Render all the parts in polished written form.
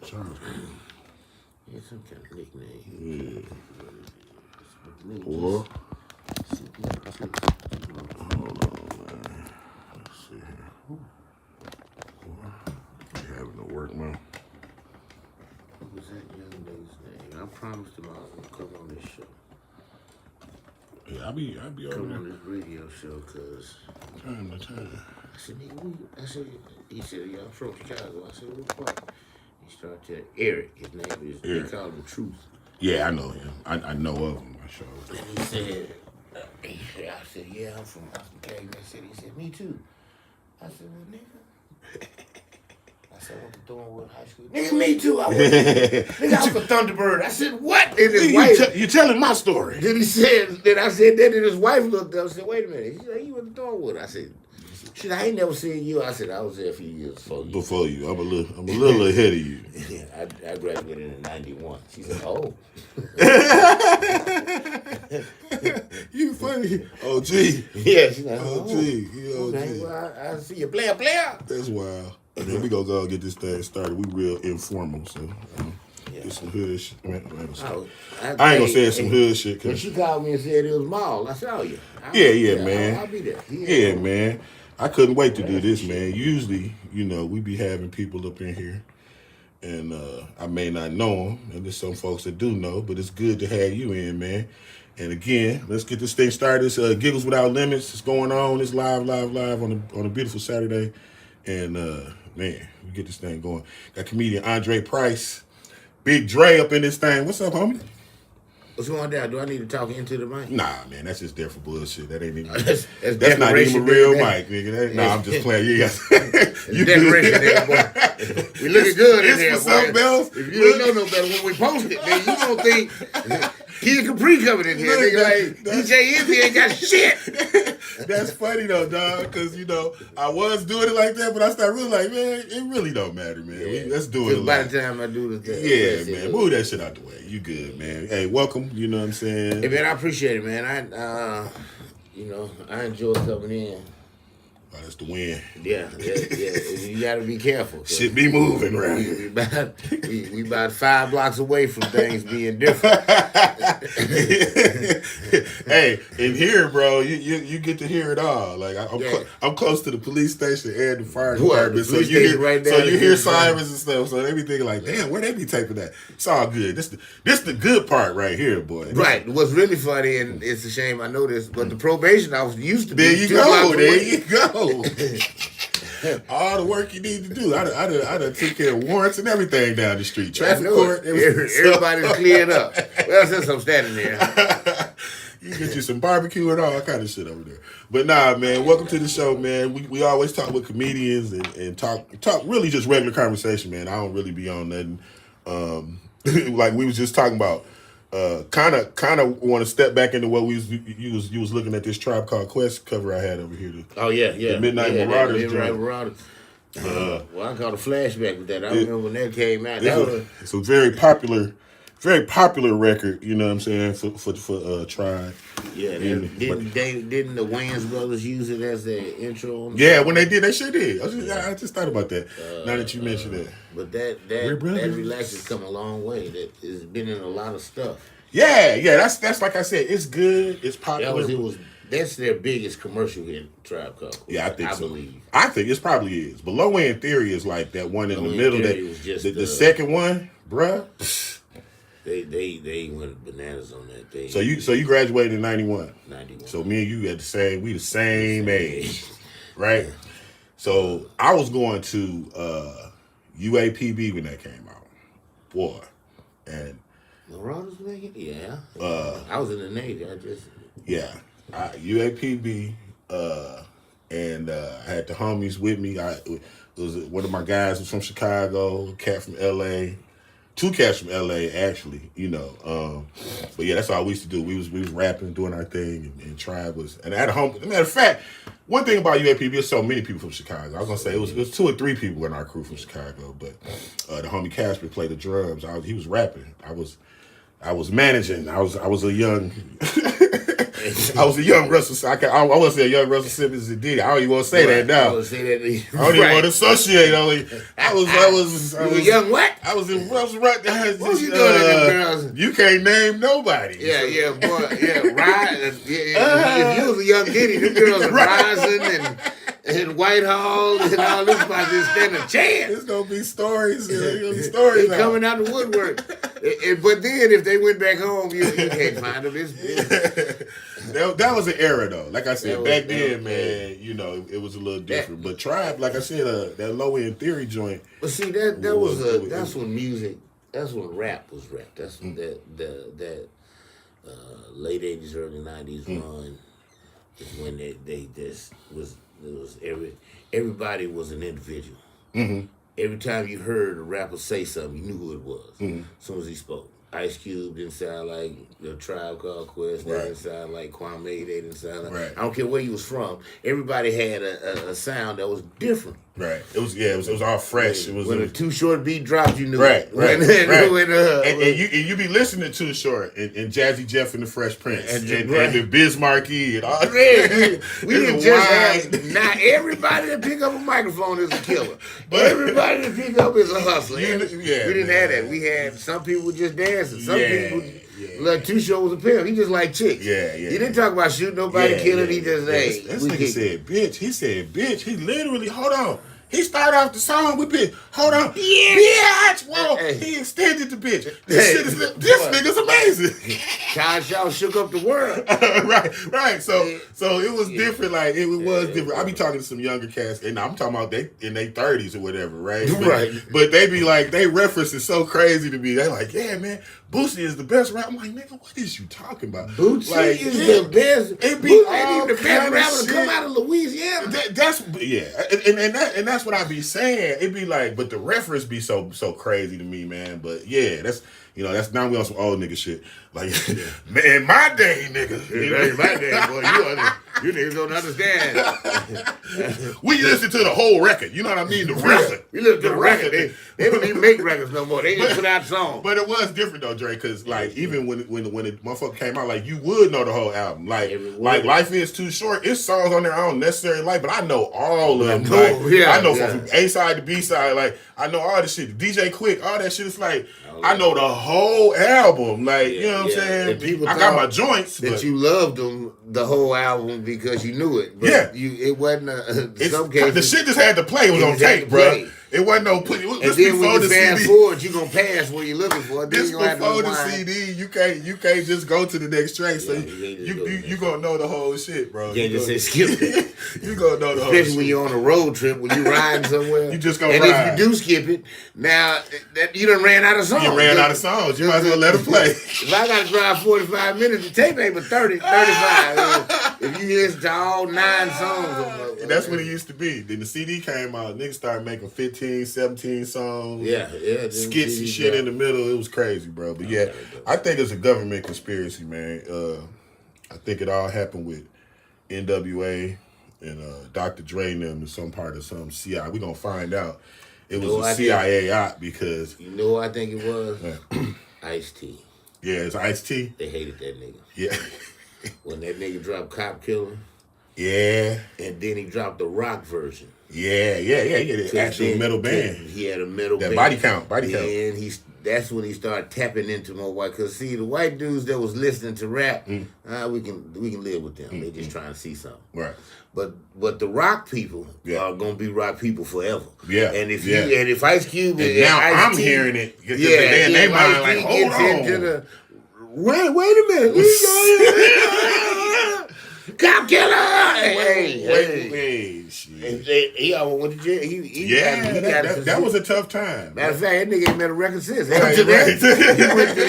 Sounds good. Yeah, some kind of nickname. Yeah. Or, CPR. hold on, man. Let's see here. You having to work, man? What was that young lady's name? I promised him I was going to come on this show. Yeah, I'll be Come over on there. this radio show, because Time to time. I said, nigga, he said, yeah, I'm from Chicago. I said, what part? He started telling Eric. His name is, Eric. they call him Truth. Yeah, I know him. I know of him. I sure. And he said, I said, yeah, I'm from Calumet City. He said, me too. I said, well, nigga. I said, I went to Thornwood High School. Nigga, me too. I went nigga, I was for Thunderbird. I said, what? And his wife. You telling my story. Then I said that, and his wife looked up and said, wait a minute. She said, you went to Thornwood. I said, shit, I ain't never seen you. I said, I was there a few years before you. Before you. I'm a little ahead of you. Yeah, I graduated in 91. She said, oh. You funny. OG. Yeah, she's like, OG. oh. You OG. Okay, well, I see you. Player. That's wild. And then we gonna go get this thing started. We real informal, so get some hood shit. I ain't gonna say it's some hood shit. When she called me and said it was Maul, I said, oh yeah. Yeah, man. I'll be there. Yeah, man. I couldn't wait to do this, man. Usually, we be having people up in here, and I may not know them, and there's some folks that do know, but it's good to have you in, man. And again, let's get this thing started. It's Giggles Without Limits. It's going on. It's live on a beautiful Saturday, and man, we get this thing going. Got comedian Andre Price, Big Dre up in this thing. What's up, homie? What's going down? Do I need to talk into the mic? Nah, man, that's just there for bullshit. That ain't even. That's not even a real mic, nigga. Nah, I'm just playing. You decoration there, boy. We looking good in there, for something else. If you don't know no better, when we post it, man, you don't think Kid Capri coming in here, nigga. Like DJ Izzy ain't got shit. That's funny though, dog, because I was doing it like that, but I started really like, man, it really don't matter, man. Yeah. Let's do it. By the time I do this, yeah, man, move that shit out the way. You good, man? Hey, welcome. You know what I'm saying? Hey, man, I appreciate it, man. I enjoy coming in. Oh, that's the win. Yeah. You got to be careful. Shit be moving, right? We about 5 blocks away from things being different. Hey, in here, bro, you get to hear it all. Like I'm close to the police station and the fire department, so you hear sirens and stuff. So they be thinking like, damn, where they be taping that? It's all good. This the good part right here, boy. Right. What's really funny, and it's a shame I know this, but the probation officer used to be. There you go. There you go. All the work you need to do. I done took care of warrants and everything down the street. Traffic court. Everybody's cleared up. Well, since I'm standing there. You get you some barbecue and all kind of shit over there. But nah, man, welcome to the show, man. We always talk with comedians and talk really just regular conversation, man. I don't really be on nothing. Like we was just talking about. Kind of want to step back into what you was looking at this Tribe Called Quest cover I had over here. The Midnight Marauders. Midnight Marauders. Well, I caught a flashback with that. I remember when that came out. It's a very popular record. You know what I'm saying for Tribe. Yeah, didn't the Wayans brothers use it as their intro? Yeah, when they did, they sure did. I just thought about that. Now that you mentioned that. But that relax has come a long way. That has been in a lot of stuff. Yeah. That's like I said. It's good. It's popular. That's their biggest commercial hit, Tribe Called Quest. Yeah, I think so. Believe. I think it probably is. But Low End Theory is like that one in the middle. The second one, bruh. They went bananas on that thing. So you graduated in 91. 91. So me and you the same age, right? So I was going to UAPB when that came out, boy, and Marauders making yeah. I was in the Navy. UAPB, and I had the homies with me. It was one of my guys was from Chicago, a cat from L.A. 2 cats from L.A. actually, but yeah, that's all we used to do. We was rapping, doing our thing, and Tribe was. And at home, matter of fact, one thing about UAPB is so many people from Chicago. I was gonna say it was 2 or 3 people in our crew from Chicago, but the homie Casper played the drums. He was rapping. I was managing. I was a young I was a young Russell. I want to say a young Russell Simmons and Diddy. I don't even want to say that now. I don't say that. I don't even want to associate. I was. You a young what? I was in Russell. What was you doing at them girls? You can't name nobody. Yeah, boy. Yeah, Ryan. If you was a young Diddy, them girls are rising and Whitehall and all this about to stand a chance. There's gonna be stories. Stories they coming out the woodwork. But then if they went back home, you can't find them. That was an era though. Like I said, back then, man, it was a little different. But Tribe, like I said, that low end theory joint. But see, that's when music. That's when rap was rap. That's when that late '80s, early '90s run is when they just was. It was everybody was an individual. Mm-hmm. Every time you heard a rapper say something, you knew who it was. Mm-hmm. As soon as he spoke. Ice Cube didn't sound like the Tribe Called Quest. They didn't sound like Kwame. They didn't sound like... Right. I don't care where you was from. Everybody had a sound that was different. Right. It was all fresh. When a Too Short beat dropped, you knew. Right. And you be listening to Too Short and Jazzy Jeff and the Fresh Prince and the Biz Markie and all that. We didn't just have... Not everybody that pick up a microphone is a killer. Everybody that pick up is a hustler. We didn't have that. We had some people just dancing. Some people... Like Too Short was a pimp. He just liked chicks. Yeah. He didn't talk about shooting nobody, killing. He just This nigga said bitch. He said bitch. He literally, hold on. He started off the song with bitch. Hold on. Bitch. Whoa. He extended the bitch. This nigga's amazing. Child Shaw shook up the world. right. So it was different. Like it was different. I be talking to some younger cats, and I'm talking about they in their 30s or whatever, right? But they be like, they reference is so crazy to me. They like, yeah, man, Boosie is the best rapper. I'm like, nigga, what is you talking about? Boosie is the best. It be Boosie the best rapper to come out of Louisiana. And that's what I be saying. It be like, but the reference be so crazy to me, man. But yeah, that's now we on some old nigga shit. Like, man, my day, nigga. In my day, boy, you niggas don't understand. We listen to the whole record. You know what I mean? The record. We listen to the record. They don't even make records no more. They just put out songs. But it was different though, Dre, because like even when the motherfucker came out, like you would know the whole album. Like Life Is Too Short. It's songs on there I don't necessarily like, but I know all of them. I know from A side to B side. Like I know all the shit. DJ Quick, all that shit. It's like I know the whole album. Like you know what I'm saying? I got my joints. That you loved them the whole album because you knew it. But it wasn't. Some cases the shit just had to play. It was on tape, bro. It wasn't no put. And then when you fast forward, you gonna pass where you're looking for. This before the CD, you can't just go to the next track. So you gonna know the whole shit, bro. You can't just say skip it. You gonna know the whole shit. Especially when you're on a road trip, when you riding somewhere. You just gonna ride. And if you do skip it, now you done ran out of songs. You ran out of songs. You might as well let it play. If I gotta drive 45 minutes, the tape ain't but 30, 35. If you listen to all 9 songs. And that's what it used to be. Then the CD came out. Niggas started making 15, 17 songs. Yeah. Skits and shit in the middle. It was crazy, bro. But yeah, I think it's a government conspiracy, man. I think it all happened with NWA and Dr. Dre and them in some part of some CIA. We're going to find out. It was a CIA op because... You know what I think it was? Ice-T. Yeah, it's Ice-T. They hated that nigga. Yeah. When that nigga dropped Cop Killer. Yeah. And then he dropped the rock version. Yeah. The actual metal band. He had a metal band. Body count. And that's when he started tapping into more white. Because see, the white dudes that was listening to rap, we can live with them. They just trying to see something. Right. But the rock people are gonna be rock people forever. Yeah. And if Ice Cube and now I'm hearing it. They mind like, hold on. Wait a minute. Cop Killer! Hey, shit. He almost went to jail. That was a tough time. Matter of fact, that nigga ain't made a record since. After that, he went to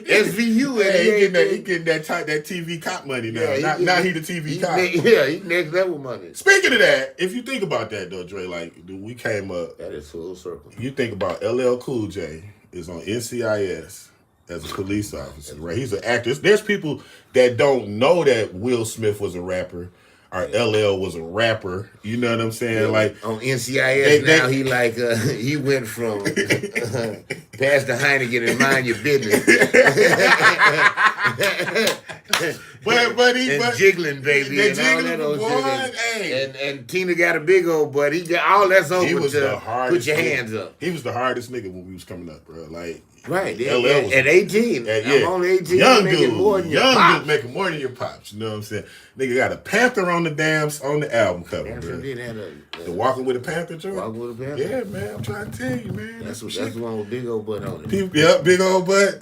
SVU. And he getting that TV cop money now. Now he the TV cop. He next level money. Speaking of that, if you think about that though, Dre, like we came up. That is full circle. You think about LL Cool J is on NCIS. As a police officer, right? He's an actor. There's people that don't know that Will Smith was a rapper or LL was a rapper. You know what I'm saying? Yeah, like on NCIS he went from pass the Heineken and mind your business. and jiggling, baby, the and all that jiggling old boy, shit. hey. And Tina got a big old butt. He got all that's over. He was to the hardest. put your nigga. hands up. He was the hardest nigga when we was coming up, bro. Like Right. LL was At 18. I'm only 18. Young making dude, more than your young pops. dude making more than your pops. You know what I'm saying? Nigga got a panther on the album cover, Damn, bro. did have The Walking with a Panther joint. Walking with a Panther. Yeah, man. I'm trying to tell you, man. That's the one with big old butt on it. Yep, big old butt.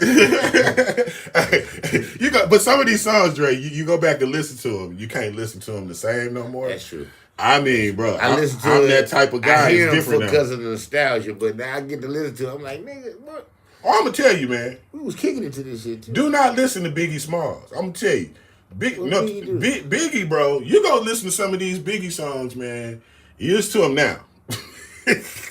But some of these songs, Dre, you go back and listen to them. You can't listen to them the same no more. That's true. I mean, bro, I'm that type of guy. I hear it's different now. because of the nostalgia, but now I get to listen to it. I'm like, nigga, what? Oh, I'm gonna tell you, man. We was kicking it to this shit too. Do not listen to Biggie Smalls. I'm gonna tell you, Biggie, bro. You go listen to some of these Biggie songs, man. You listen to them now.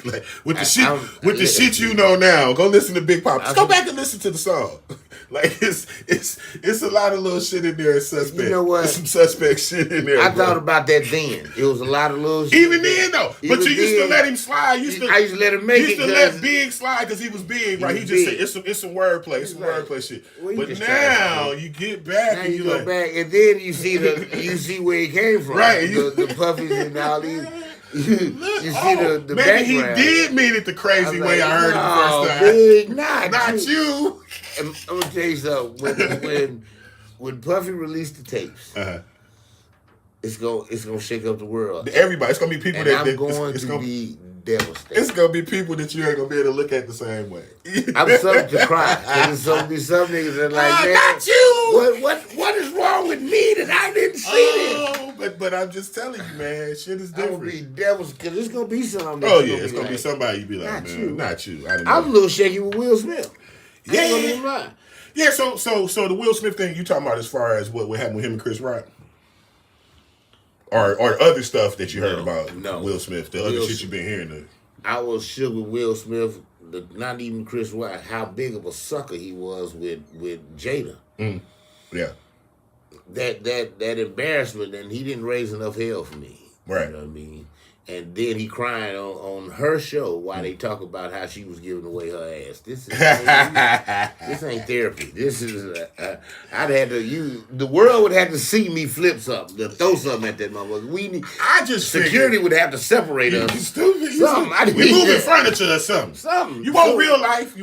Like, with the shit you know now, go listen to Big Pop. Just go back and listen to the song. Like it's a lot of little shit in there. Suspect. You know what? There's some suspect shit in there. I thought about that then. It was a lot of little shit. Even then though, but you used to let him slide. I used to let him make it. You used to let Big slide because he was big, right? He just said it's some wordplay, it's some wordplay shit. Well, but now you get back and you go back, and then you see where he came from, right? The puffies and all these. You see the maybe background. he did mean it the crazy way I heard it the first time. Big, not you. And I'm gonna tell you something. When Puffy released the tapes, it's gonna shake up the world. Everybody, it's gonna be people and that I'm going to be devastated. It's gonna be people that you ain't gonna be able to look at the same way. I'm something to cry. There's gonna be some niggas that like, man, not you. What is wrong with me that I didn't see this? But I'm just telling you, man, shit is different. I'm gonna be devils because it's gonna be something. It's gonna be somebody you be like, not you. I was a little shaky with Will Smith. I ain't gonna even lie. Yeah, so the Will Smith thing you talking about as far as what happened with him and Chris Rock? Or other stuff that you heard about Will Smith, the other shit you've been hearing. I was shook with Will Smith, not even Chris Rock, how big of a sucker he was with Jada. Mm. Yeah. That embarrassment, and he didn't raise enough hell for me. Right. You know what I mean? And then he crying on her show while they talk about how she was giving away her ass. This ain't therapy. This is I'd had to the world would have to see me flip something, to throw something at that motherfucker. Security would have to separate us. You stupid. We moving furniture or something. You want real life.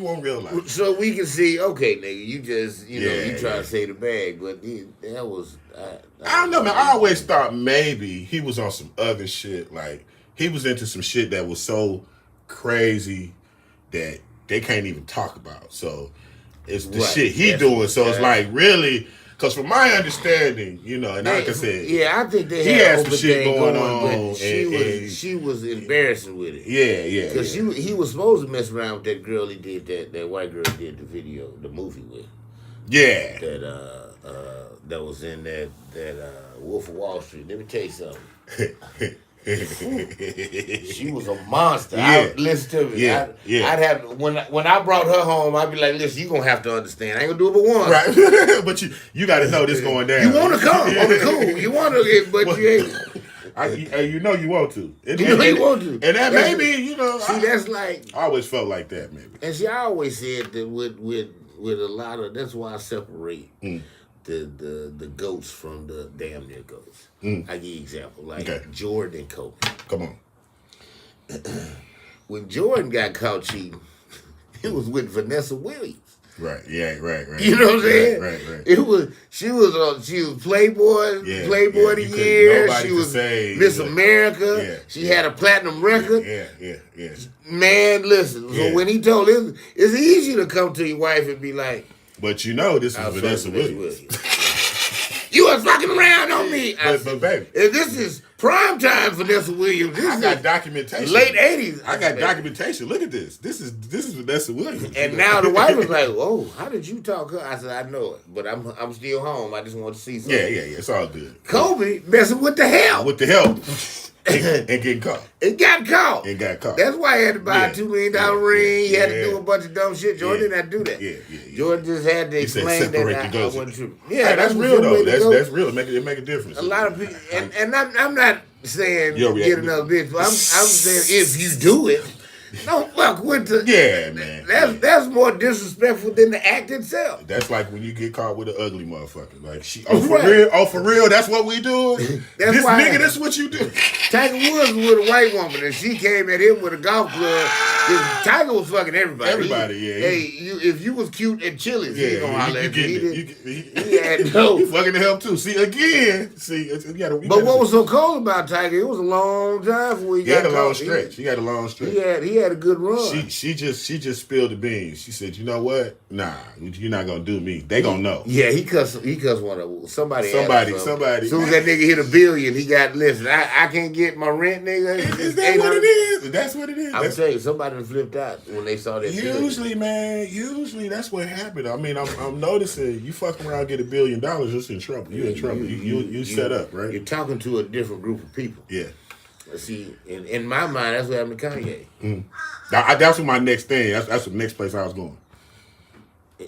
So we can see. Okay, nigga, you just you try to say the bag, but that was. I don't know, man. I always thought maybe he was on some other shit. Like he was into some shit that was so crazy that they can't even talk about. So it's the shit he doing. So it's like really, because from my understanding, and like I said, I think he had some shit going on. But she was embarrassing with it. Yeah. Because he was supposed to mess around with that girl he did that white girl did the movie with. Yeah. That was in that Wolf of Wall Street. Let me tell you something. She was a monster. Listen to me. I'd have when I brought her home, I'd be like, listen, you gonna have to understand. I ain't gonna do it but once. Right. But you gotta know this going down. You wanna come on the cool. You wanna get, but you ain't. You know you want to. You want to. And that maybe, See, that's like I always felt like that, maybe. And see, I always said that with a lot of that's why I separate the goats from the damn near goats. I give you an example, like Jordan and Kobe. Come on. When Jordan got caught cheating, it was with Vanessa Williams. Right. Yeah. Right. You know what I'm saying? Right. She was Playboy, Playboy of the Year. She was Miss America. Yeah, she had a platinum record. Yeah. Man, listen. So when he told him, it's easy to come to your wife and be like, but this is Vanessa Williams. You was fucking around on me. But baby, if this is prime time Vanessa Williams, I got documentation. Late 80s. I got documentation. Look at this. This is Vanessa Williams. And now the wife was like, "Oh, how did you talk her?" I said, "I know it, but I'm still home. I just want to see something." Yeah. It's all good. Kobe messing with the hell. With the help. and getting caught. It got caught. That's why he had to buy a $2 million ring. He had to do a bunch of dumb shit. Jordan didn't have to do that. Yeah. Jordan just had to explain that I wasn't true. Yeah, hey, that's real though. That's real. It make a difference. A lot of people, and I'm not saying get another bitch. But I'm saying if you do it, Don't fuck with the. Yeah, man. That's more disrespectful than the act itself. That's like when you get caught with an ugly motherfucker. Like real? Oh, for real? That's what we doing? This why nigga, that's what you do. Tiger Woods was with a white woman, and she came at him with a golf club. Tiger was fucking everybody. If you was cute and chilly, he gonna holler at you. He had no. He fucking help too. See again. But what was so cold about Tiger? It was a long time before he got a long stretch. He had a long stretch. He had a good run. She just spilled the beans. She said, "You know what? Nah, you're not gonna do me. They gonna know." Yeah, he cussed one of somebody. Somebody. As soon as that nigga hit $1 billion, he got listen. I can't get my rent, nigga. Is that what it is? That's what it is. I'm telling you, somebody flipped out when they saw that. Usually, man. Usually, that's what happened. I mean, I'm noticing you fuck around, get $1 billion, just in trouble. You in trouble. You set up, right? You're talking to a different group of people. Yeah. See, in my mind, that's what happened to Kanye. That's what my next thing. That's the next place I was going.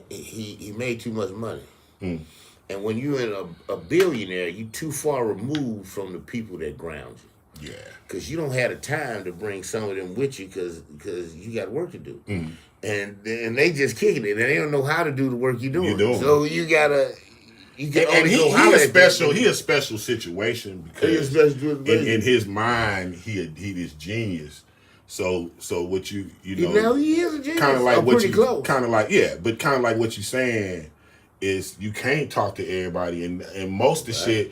He made too much money, and when you're in a billionaire, you too far removed from the people that ground you. Yeah, because you don't have the time to bring some of them with you because you got work to do, and they just kicking it, and they don't know how to do the work you're doing. So you gotta. He a special situation because in his mind he is genius. So what you know now he is a genius. Kind of like what pretty you close. Kind of like but kind of like what you're saying is you can't talk to everybody and most of the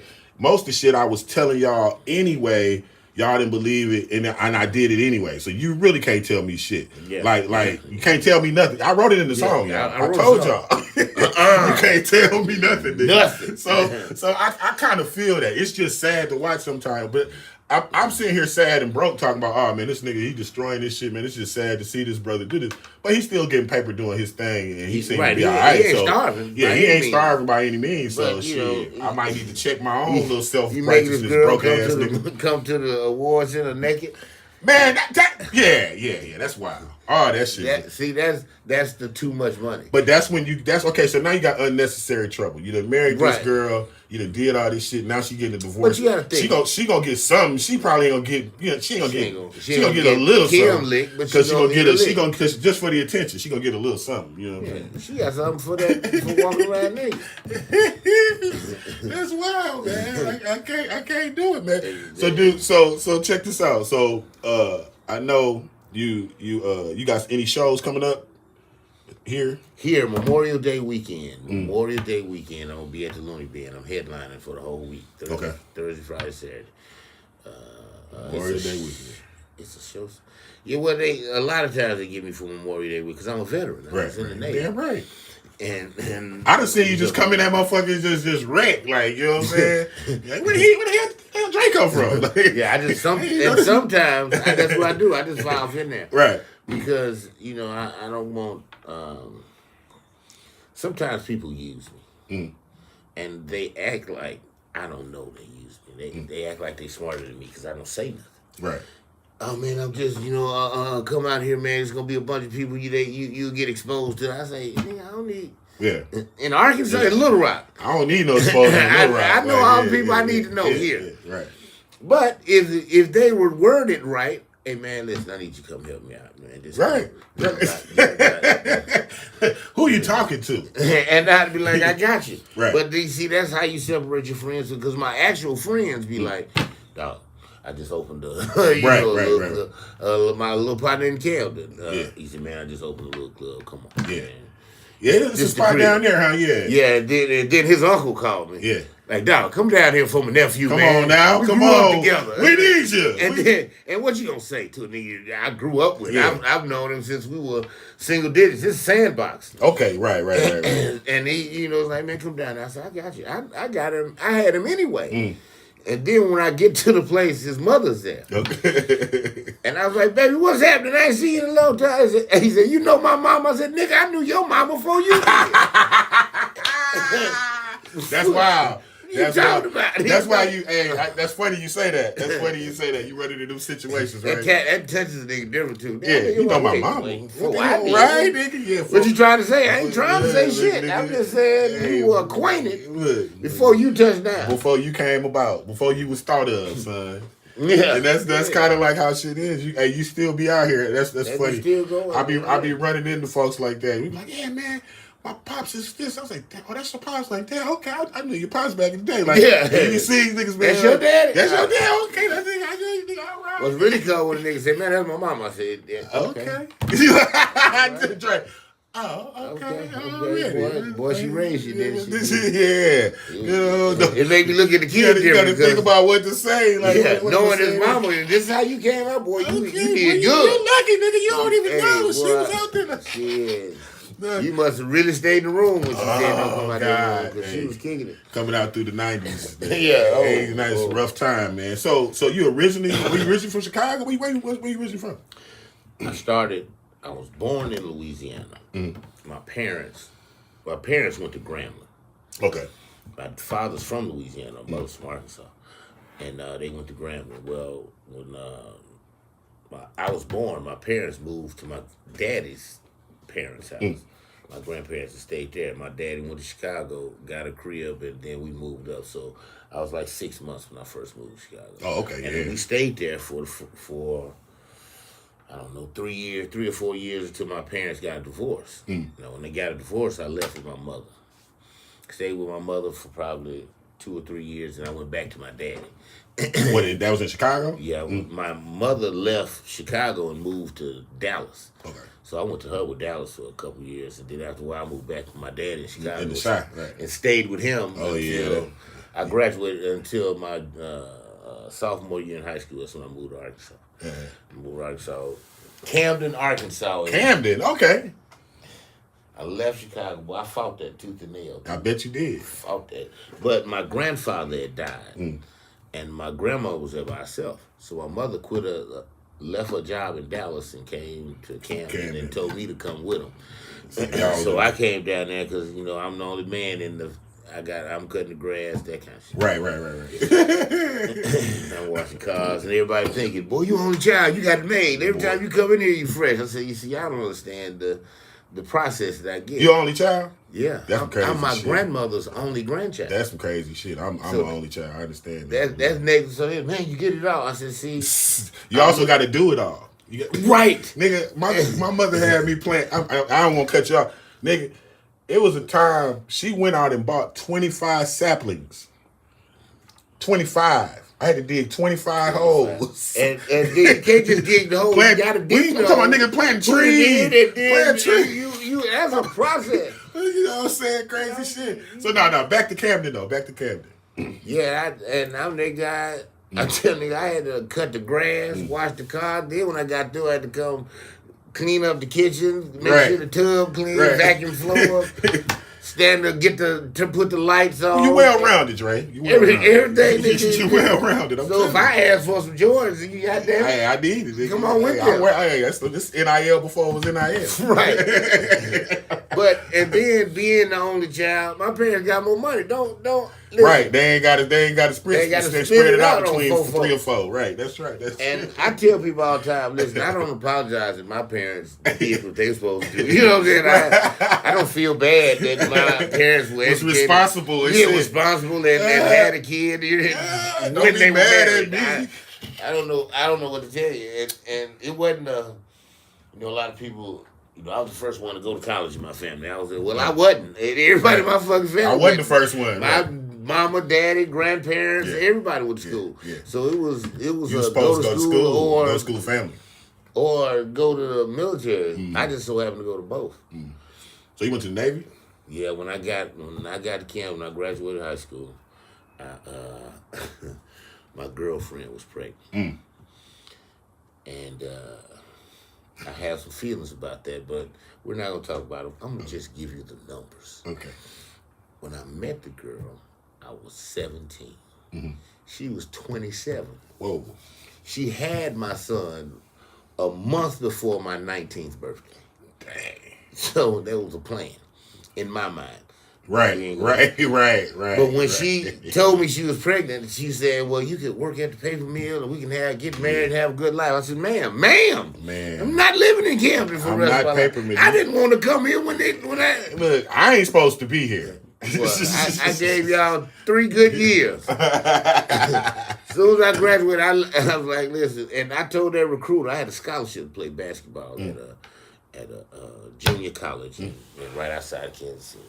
shit I was telling y'all anyway. Y'all didn't believe it, and I did it anyway. So you really can't tell me shit. Yeah. Like you can't tell me nothing. I wrote it in the song, y'all. I told y'all. You can't tell me nothing. Nothing. So I kind of feel that. It's just sad to watch sometimes, but I'm sitting here sad and broke talking about, oh man, this nigga, he destroying this shit, man. It's just sad to see this brother do this. But he's still getting paper doing his thing, and he seems to be all right. He ain't starving. Yeah, he ain't starving by any means. But, so shit, I might need to check my own little self-righteousness, this girl broke ass nigga. Come to the awards center naked. Man, yeah, that's wild. Oh, that shit. That's the too much money. But that's when that's okay. So now you got unnecessary trouble. You done married this girl. You done did all this shit. Now she getting a divorce. But you gotta think. She gonna get something. She probably ain't gonna get. She gonna get a little something. Because she gonna get just for the attention. She gonna get a little something. You know what I'm saying? She got something for that for walking around niggas. That's wild, man. I can't do it, man. So check this out. So I know you got any shows coming up here? Here, Memorial Day weekend. Memorial Day weekend, I'm gonna be at the Looney Bin. I'm headlining for the whole week. Thursday, Friday, Saturday. Memorial Day weekend. It's a show. Yeah, well, a lot of times they give me for Memorial Day week because I'm a veteran. I was in the Navy. Damn right. And I done seen you just come in that motherfucker just wreck, like, you know what I'm saying? Like, where the hell Drake come from? Like, yeah, sometimes that's what I do. I just file off in there, right? Because I don't want. Sometimes people use me, and they act like I don't know they use me. They act like they smarter than me because I don't say nothing. Right. Oh man, I'm just come out here, man. It's gonna be a bunch of people you get exposed to. I say, I don't need. Yeah. In Arkansas, in Little Rock, I don't need no exposure. In Little Rock. I know all the people I need to know here. Yeah, right. But if they were worded right, hey man, listen, I need you to come help me out, man. Right. Who you talking to? And I'd be like, I got you. Right. But see, that's how you separate your friends, because my actual friends be like, dog, I just opened my little partner in Camden. He said, man, I just opened a little club. Come on, man. Yeah, there's a spot down there, huh? Yeah. Yeah, and then his uncle called me. Yeah. Like, dog, come down here for my nephew, come man. On now. We come grew on. Up together. We need you. And what you gonna say to a nigga I grew up with? Yeah. I've known him since we were single digits. This is Sandbox. Okay, right. And he, was like, man, come down. I said, I got you. I got him. I had him anyway. And then when I get to the place, his mother's there. Okay. And I was like, baby, what's happening? I ain't seen you in a long time. He said, you know my mama? I said, nigga, I knew your mama before you did. That's wild. That's why you. Hey, that's funny you say that. That's funny you say that. You run into them situations, right? That touches a nigga different too. Yeah, you know my mama. Right, nigga. Yeah. What you trying to say? I ain't trying to say shit. I'm just saying we were acquainted before you touched down. Before you came about. Before you was thought of, son. Yeah. And that's kind of like how shit is. You still be out here. That's That funny. still going. I be running into folks like that. We be like, yeah, man, my pops is this. I was like, oh, that's your pops. Like, damn, okay, I knew your pops back in the day. Like, Yeah. and you see these niggas, man. That's your daddy. That's your dad. Okay, that's nigga. I know you nigga. All right. What's really cool when a nigga said, man, that's my mom. I said, yeah, okay. Right. Oh, okay. Boy, she raised you, didn't she? Yeah. You know, it made me look at the kid you gotta think about what to say. Like, yeah, what knowing to his say. mama, this is how you came up, boy. You did You good. lucky, nigga. You don't even Hey, know. She boy. was out there. Shit. You must have really stayed in the room when she said don't come out there because she hey. was kicking it. Coming out through the 90s. Yeah. 80s, 90s, a rough time, man. So you were you originally from Chicago? Where you originally from? I was born in Louisiana. My parents went to Grambling. Okay. My father's from Louisiana, my mother's from Arkansas. And they went to Grambling. Well, when I was born, my parents moved to my daddy's parents' house. My grandparents had stayed there. My daddy went to Chicago, got a crib, and then we moved up. So I was like 6 months when I first moved to Chicago. Oh, okay, and then we stayed there for I don't know, 3 or 4 years until my parents got a divorce. You know, when they got a divorce, I left with my mother. Stayed with my mother for probably 2 or 3 years, and I went back to my daddy. That was in Chicago? Yeah, my mother left Chicago and moved to Dallas. Okay. So I went to her with Dallas for a couple of years, and then after a while I moved back to my dad in Chicago. In the Shire, right. And stayed with him until I graduated until my sophomore year in high school. That's when I moved to Arkansas. Yeah. I moved to Arkansas. Camden, Arkansas. Camden, okay. I left Chicago. Boy, I fought that tooth and nail. I bet you did. Fought that. But my grandfather had died, and my grandma was there by herself. So my mother left her job in Dallas and came to Camden and told me to come with them. So I came down there because I'm the only man in the. I'm cutting the grass, that kind of shit. Right. I'm washing cars, and everybody thinking, boy, you only child, you got it made. Every time you come in here, you fresh. I said, you see, I don't understand the process that I get. You only child? Yeah. That's crazy I'm my shit. grandmother's only grandchild. That's some crazy shit. I'm the only child. I understand that. That's next. So, man, you get it all. I said, see. You also got to do it all. Right. Nigga, my mother had me playing. I don't want to cut you off. Nigga, it was a time she went out and bought 25 saplings. 25. I had to dig 25 holes. And you can't just dig the hole. You got to dig I'm talking about nigga planting trees. Planting trees. You, that's a process. You know what I'm saying? Crazy shit. So, no, back to Camden, though. Back to Camden. Yeah, and I'm that guy. I tell you, I had to cut the grass, wash the car. Then when I got through, I had to come clean up the kitchen, make sure the tub clean, vacuum floor, stand there, to put the lights on. You well-rounded, Dre. Everything. You well-rounded. So if I asked for some Jordans, you got that. Hey, I need it. Come on with them. This NIL before it was NIL. Right. And then being the only child, my parents got more money. Don't listen. Right. They ain't got to spread it out between 3 or 4. Right. That's right. I tell people all the time, listen, I don't apologize if my parents did what they were supposed to do. You know what I'm saying? I don't feel bad that my parents were responsible. Responsible and had a kid. Don't be mad at me. I don't know what to tell you. And it wasn't a lot of people. I was the first one to go to college in my family. I wasn't. Everybody in my fucking family. I wasn't the first one. My mama, daddy, grandparents, everybody went to school. Yeah. So it was you were supposed to go to school or go to school family. Or go to the military. I just so happened to go to both. So you went to the Navy? Yeah, when I got to camp, when I graduated high school, my girlfriend was pregnant. And I have some feelings about that, but we're not going to talk about them. I'm going to just give you the numbers. Okay. When I met the girl, I was 17. She was 27. Whoa. She had my son a month before my 19th birthday. Dang. So that was a plan in my mind. Right. But when she told me she was pregnant, she said, well, you could work at the paper mill and we can get married and have a good life. I said, ma'am, I'm not living in Camden for the rest of my life. I didn't want to come here when I... Look, I ain't supposed to be here. Well, I gave y'all 3 good years. As soon as I graduated, I was like, listen, and I told that recruiter I had a scholarship to play basketball at a junior college right outside of Kansas City.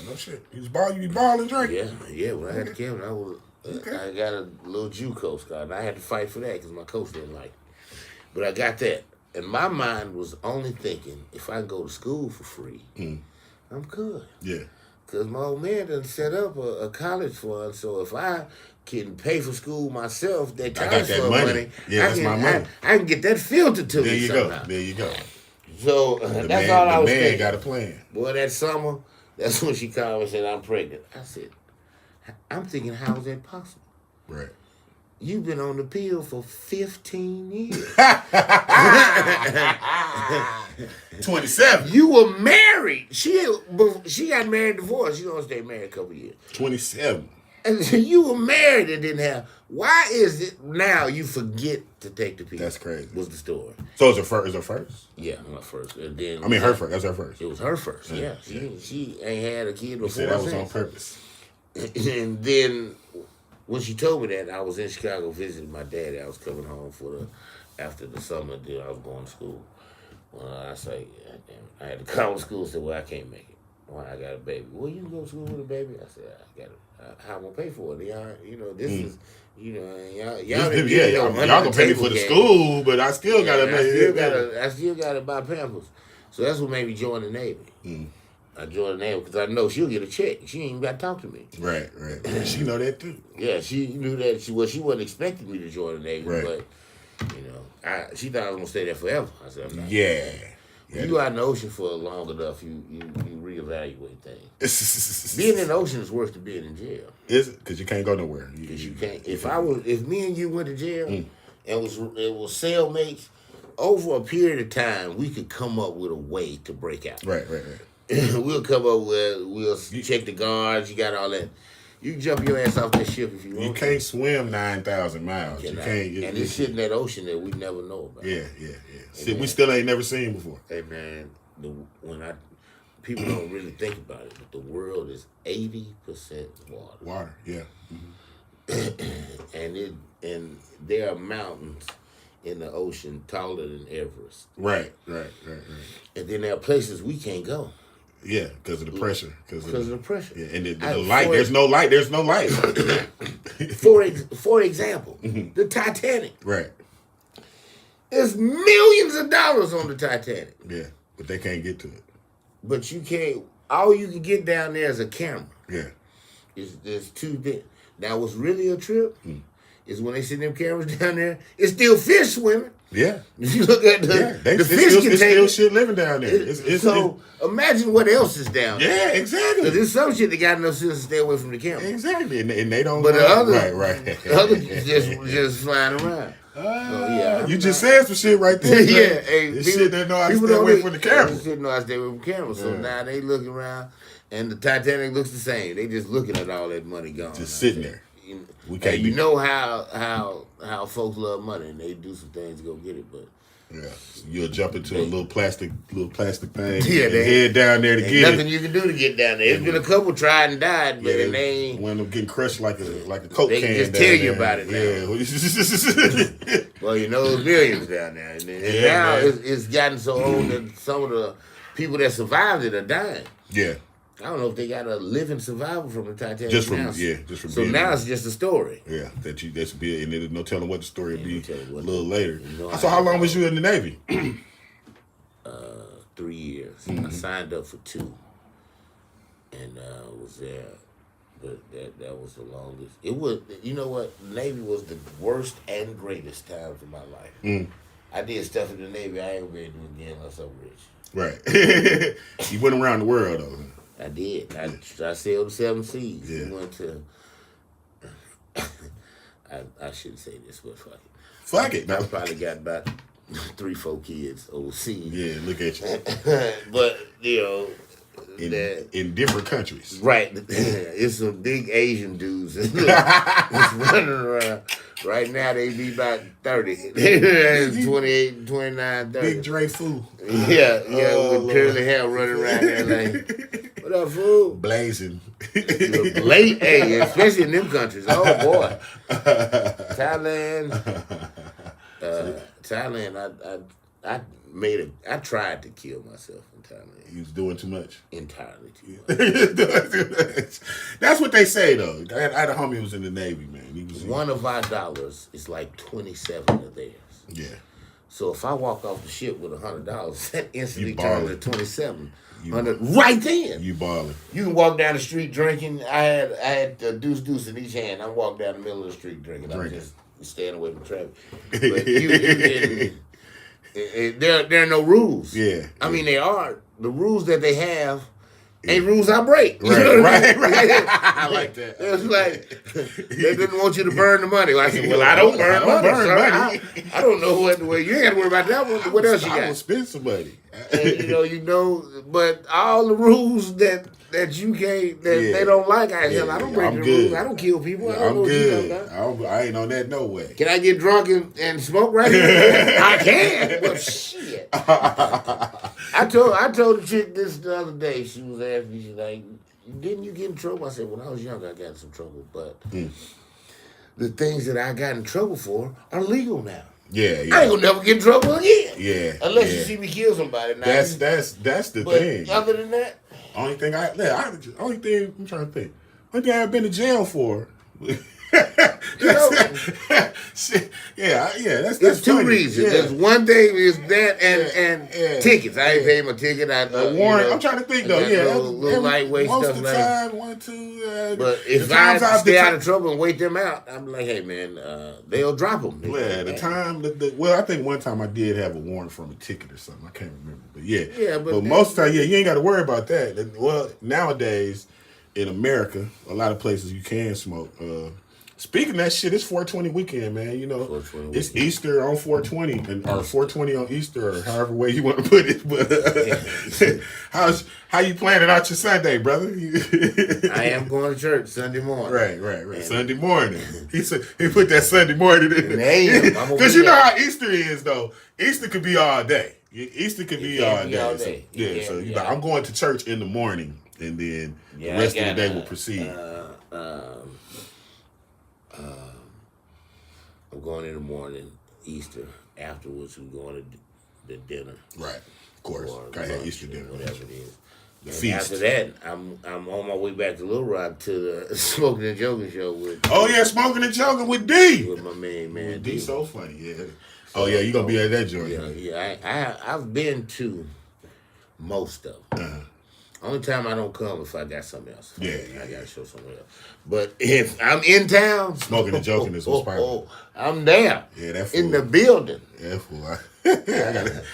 No shit. You be balling, Drake. Yeah. When I had the camera, I was. I got a little JUCO scholarship. And I had to fight for that because my coach didn't like it. But I got that. And my mind was only thinking, if I go to school for free, I'm good. Yeah. Because my old man done set up a college fund, so if I can pay for school myself, that transfer money, that's my money. I can get that filtered to there me you somehow. Go. There you go. So that's all I was thinking. The man got a plan. Boy, that summer, that's when she called me and said, I'm pregnant. I said, I'm thinking, how is that possible? Right. You've been on the pill for 15 years. 27. You were married. She got married, divorced. You don't stay married a couple years. 27. And you were married and didn't have. Why is it now you forget to take the pill? That's crazy. Was the story. So is her first? Yeah, my first. And then, her first. That's her first. It was her first. Yeah. She ain't had a kid before. You said that was on purpose. And then when she told me that, I was in Chicago visiting my daddy. I was coming home after the summer. Then I was going to school. Well, I say, I had to call school and say, well, I can't make it. Well, I got a baby. Well, you can go to school with a baby? I said, I got it. How am I gonna pay for it? Y'all, this is, y'all gonna pay me for the school, but I still gotta I still gotta buy Pampers. So that's what made me join the Navy. I joined the Navy because I know she'll get a check. She ain't even got to talk to me. Right. She know that too. Yeah, she knew that. She wasn't expecting me to join the Navy, right. But she thought I was gonna stay there forever. I said, I'm not. Yeah. You go out in the ocean for long enough, you reevaluate things. Being in the ocean is worse than being in jail. Is it? Because you can't go nowhere. Because you can't. If me and you went to jail and it was cellmates, over a period of time, we could come up with a way to break out. Right. We'll come up with. We'll check the guards. You got all that. You can jump your ass off that ship if you want. You can't swim 9,000 miles. You can't. And it's shit in that ocean that we never know about. Yeah. Shit, we still ain't never seen before. Hey man, people don't really think about it, but the world is 80% water. Water, yeah. and there are mountains in the ocean taller than Everest. Right. And then there are places we can't go. Yeah, because of the pressure. Because of the pressure. Yeah, and the light. There's no light. For example, the Titanic. Right. There's millions of dollars on the Titanic. Yeah, but they can't get to it. But you can't. All you can get down there is a camera. Yeah. There's two things. Now, what's really a trip is when they send them cameras down there, it's still fish swimming. Yeah. You look at the fish still, still shit living down there. So imagine what else is down there. Yeah, exactly. Because there's some shit that got enough sense to stay away from the camera. Exactly, and they don't. But the other, right. The other just flying around. You just said some shit right there. Yeah, hey, shit that know I stay away from the camera. Shit know I stay away from the camera. So now they looking around, and the Titanic looks the same. They just looking at all that money gone. Just sitting there. You know how folks love money, and they do some things to go get it, but. Yeah, you'll jump into a little plastic thing. Yeah, and head down there to get it. Nothing you can do to get down there. There's been a couple tried and died, but they ain't. When them getting crushed like a Coke they can. They can just tell you about it now. Yeah. Well, you know, there's millions down there, and now it's gotten so old that some of the people that survived it are dying. Yeah. I don't know if they got a living survivor from the Titanic. Just from So now it's just a story. Yeah, that's be, and there's no telling what the story will be a little later. So how long was you in the Navy? 3 years. I signed up for 2, and was there. But that was the longest. It was. You know what? Navy was the worst and greatest times of my life. I did stuff in the Navy I ain't gonna do again unless I'm rich. Right. You went around the world though. I did. I sailed the 7 seas. Yeah. We went to. I shouldn't say this, but fuck it. Fuck it. I probably got about 3-4 kids overseas. Yeah, look at you. But you know, in different countries. Right. It's some big Asian dudes that's running around. Right now they be about 30. 28, 29, 30. Big Dre fool. Yeah, with curly hair running around there like, what What up, fool? Blazing. Late, hey, especially in them countries. Oh boy, Thailand. Thailand. I tried to kill myself in Thailand. You was doing too much. Entirely too much. That's what they say though. I had a homie who was in the Navy, man. He was One of our dollars is like 27 of theirs. Yeah. So if I walk off the ship with $100, that instantly You turns ballin'. to 2700 right then. You balling. You can walk down the street drinking. I had deuce in each hand. I'm walking down the middle of the street drinking. I'm just staying away from traffic. But you can. There are no rules. Yeah. I mean, they are. The rules that they have ain't rules I break. Right. I like that. It's like, they didn't want you to burn the money. I said, well, I don't burn money. I don't know what, well, you ain't got to worry about that one. What else you got? I will spend some money. And, but all the rules that you can't, they don't like, I don't break the rules. I don't kill people. I don't know what you're talking about. I ain't on that no way. Can I get drunk and smoke right here? I can. Well, shit. I told the chick this the other day. She was asking me, she's like, didn't you get in trouble? I said, when I was young, I got in some trouble. But the things that I got in trouble for are legal now. Yeah. I ain't gonna never get in trouble again. Yeah. Unless you see me kill somebody. Now, That's the thing. Other than that, only thing I'm trying to think. Only thing I've been to jail for. That's there's two funny. reasons. Yeah. There's one thing is that and tickets. I ain't paying my ticket. A warrant. I'm trying to think though. Yeah, little lightweight most stuff of the like that. time, 1, 2. But if I stay out of trouble and wait them out, I'm like, hey man, they'll drop them. Yeah, the time. Well, I think one time I did have a warrant from a ticket or something. I can't remember, but yeah. But most of the time, you ain't got to worry about that. Well, nowadays in America, a lot of places you can smoke. Speaking of that shit, it's 420 weekend, man. It's Easter on 420, or 420 on Easter, or however way you want to put it. But how you planning out your Sunday, brother? I am going to church Sunday morning. Right. Sunday morning. He put that Sunday morning in there. Because you know how Easter is, though. Easter could be all day. Easter could be all day. So I'm going to church in the morning, and then the rest of the day will proceed. I'm going in the morning, Easter. Afterwards, we're going to the dinner. Right, of course. Gotta have Easter dinner, whatever it is. The and feast. After that, I'm on my way back to Little Rock to the Smoking and Joking show with. Oh yeah, Smoking and Joking with D. With my man. D so funny, yeah. Oh yeah, you gonna be at that joint? Yeah. I've been to most of them. Only time I don't come if I got something else. I gotta show somewhere else. But if I'm in town, Smoking and Joking is what's popular. I'm there. Yeah, that fool. In the building. Yeah, fool.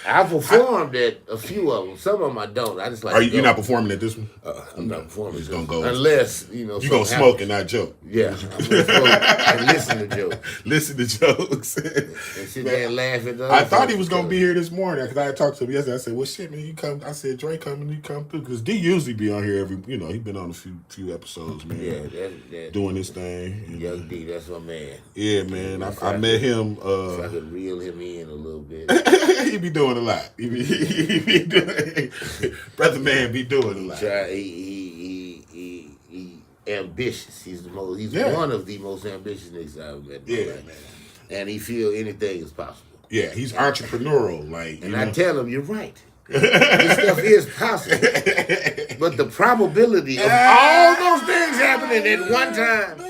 I performed at a few of them. Some of them I don't. I just like. Are you not performing at this one? I'm not performing. Just gonna go unless you gonna smoke and not joke. Yeah, I'm gonna smoke and listen to jokes. Listen to jokes. And sit there and laugh at them. I thought he was gonna be here this morning because I had talked to him yesterday. I said, "Well, shit, man, you come." I said, "Dre coming, you come through," because D usually be on here every. He been on a few episodes, man. Yeah, doing his thing. Young D, that's my man. Yeah, man. I met him. If I could reel him in a little bit. He be doing a lot. He be doing, brother man be doing a lot. He ambitious. He's one of the most ambitious niggas I've met. Yeah, man. And he feel anything is possible. Yeah, he's entrepreneurial. I tell him, you're right. This stuff is possible. But the probability of all those things happening at one time.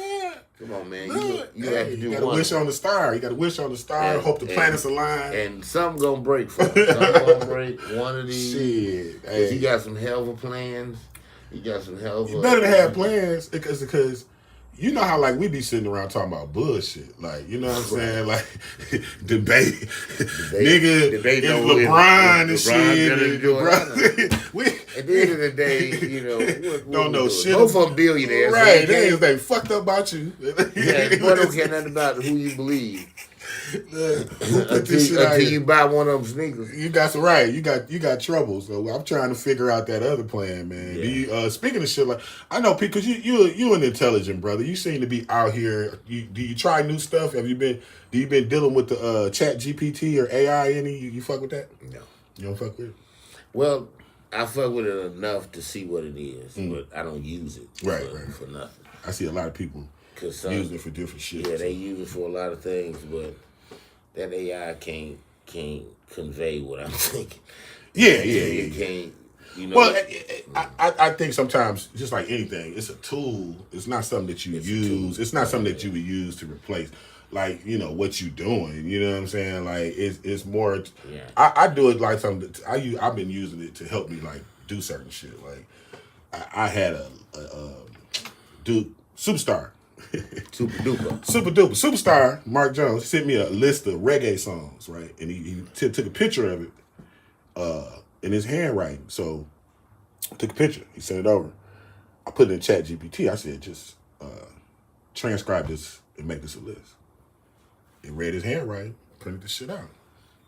Come on, man. You have to do one. You gotta wish on the star. You gotta wish on the star. Hope the planets align. And something gonna break for him. Something gonna break. One of these. Shit. Hey. He got some hell of plans. He got some hell of. You better to have plans because you know how we be sitting around talking about bullshit, you know what I'm saying, debate nigga, debate is LeBron and shit. At the end of the day, what don't know shit. Both of them billionaires, right? They fucked up about you. Yeah, boy don't care nothing about who you believe. Until you buy one of them sneakers. You got some right. You got trouble. So I'm trying to figure out that other plan, man. Yeah. Do you, speaking of shit, I know because you an intelligent brother. You seem to be out here. Do you try new stuff? Do you been dealing with the Chat GPT or AI any? You fuck with that? No. You don't fuck with it? Well, I fuck with it enough to see what it is, but I don't use it for nothing. I see a lot of people using it for different shit. Yeah, they use it for a lot of things, but that AI can't convey what I'm thinking. Yeah. It can't. You know, well, I think sometimes, just like anything, it's a tool. It's not something that you use. It's not something that you would use to replace, like, you know, what you doing. You know what I'm saying? Like, it's more. Yeah. I do it like something. I've been using it to help me like do certain shit. Like, I had a dude, Superstar. Super duper. Superstar, Mark Jones, sent me a list of reggae songs, right? And he took a picture of it in his handwriting. So I took a picture. He sent it over. I put it in Chat GPT. I said, just transcribe this and make this a list. It read his handwriting, printed the shit out,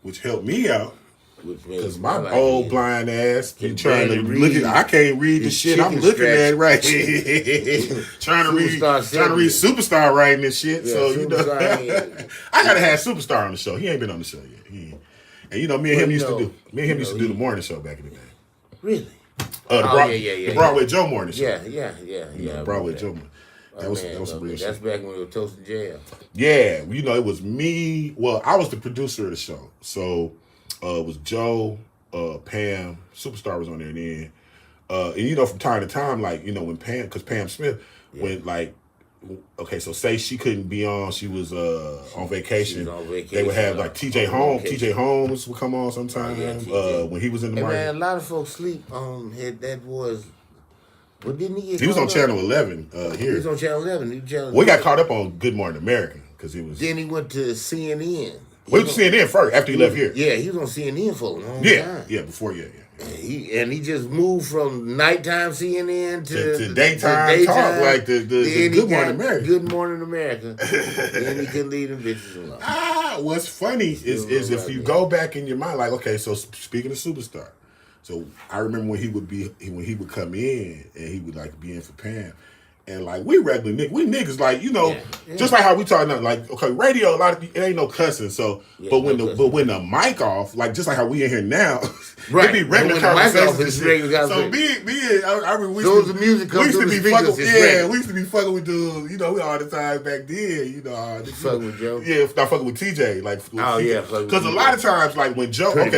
which helped me out. Because my old blind ass be trying to look at. I can't read the shit I'm looking at right. trying to read Superstar writing this shit. Yeah, so you know, I gotta have Superstar on the show. He ain't been on the show yet. And you know, me and him used to do the morning show back in the day. Really? The Broadway Joe morning show. Yeah. Broadway Joe morning. That was some real shit. That's back when we were toasting jail. Yeah, you know, it was me. Well, I was the producer of the show, so. It was Joe, Pam, Superstar was on there then. And you know, from time to time, like, you know, when because Pam Smith went like, okay, so say she couldn't be on, she was on vacation. They would have like TJ Holmes would come on sometime when he was in the market. Man, a lot of folks sleep on that was. But didn't he get He was on Channel 11 here. He was on Channel 11. We got caught up on Good Morning America because he was. Then he went to CNN. We was CNN first after he left here. Yeah, he was on CNN for a long time. Yeah, before, yeah. He just moved from nighttime CNN to daytime talk, like the Good Morning America. Good Morning America. And he couldn't leave them bitches alone. What's funny is if you go back in your mind, like, okay, so speaking of Superstar, so I remember when he would come in and he would like be in for Pam. And like we regular niggas, we niggas like, you know, just like how we talking about, like, okay, radio, a lot of it ain't no cussing. So but when the mic off, like just like how we in here now, it be regular conversations. So I remember we used to be fucking with dudes, you know, we all the time back then, you know. Fucking with Joe? Yeah, not fucking with TJ, like. Because a lot of times, like when Joe, from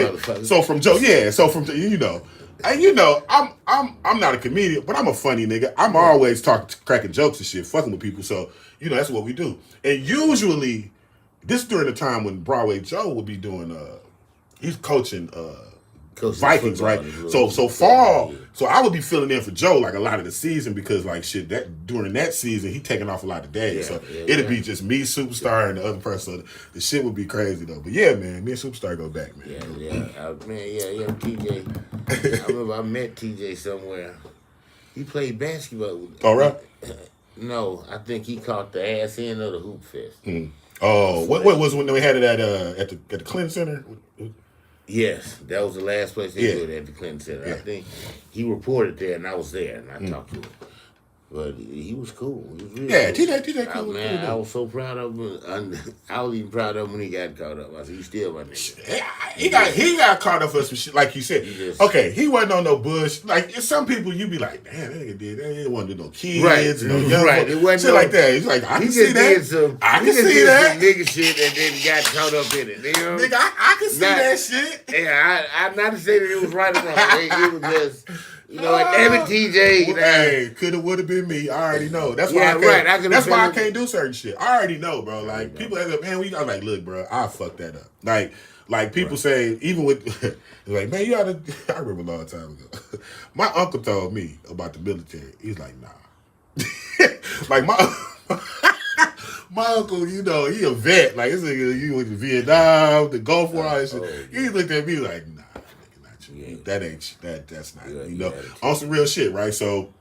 Joe, you know. And you know, I'm not a comedian, but I'm a funny nigga. I'm always cracking jokes and shit, fucking with people. So, you know, that's what we do. And usually, this during the time when Broadway Joe would be doing, he's coaching Vikings, right? So fall. So I would be filling in for Joe like a lot of the season because like shit that during that season he taking off a lot of days. It'd be just me, Superstar, and the other person. So the shit would be crazy though. But yeah, man, me and Superstar go back, man. TJ. I remember I met TJ somewhere. He played basketball. All right. No, I think he caught the ass end of the hoop fest. Oh, what was when they had it at the Clinton Center? Yes, that was the last place they did it, at the Clinton Center. I think he reported there, and I was there, and I talked to him. But he was cool. He was really cool. TJ cool. Man, I was so proud of him. I was even proud of him when he got caught up. I said, "You still my nigga." He got caught up for some shit, like you said. He wasn't on no bush. Like some people, you be like, "Damn, that nigga did. They didn't want to do no kids, no young it wasn't shit like that." He's like, "I can see that. I can see that nigga shit, and then got caught up in it. You know? Nigga, I can see that shit." Yeah, I'm not to say that it was right or wrong. It was just. You know, damn it, TJ. Hey, coulda, woulda been me. I already know. That's why that's why I can't do certain shit. I already know, bro. Like people, man, I'm like, look, bro, I fucked that up. Like people say, even with, like, man, you oughta. I remember a long time ago. My uncle told me about the military. He's like, nah. Like my uncle, you know, he a vet. Like this nigga, he went to Vietnam, the Gulf War, all that shit. He looked at me like, nah. That's not, you know, on some real shit, right? So,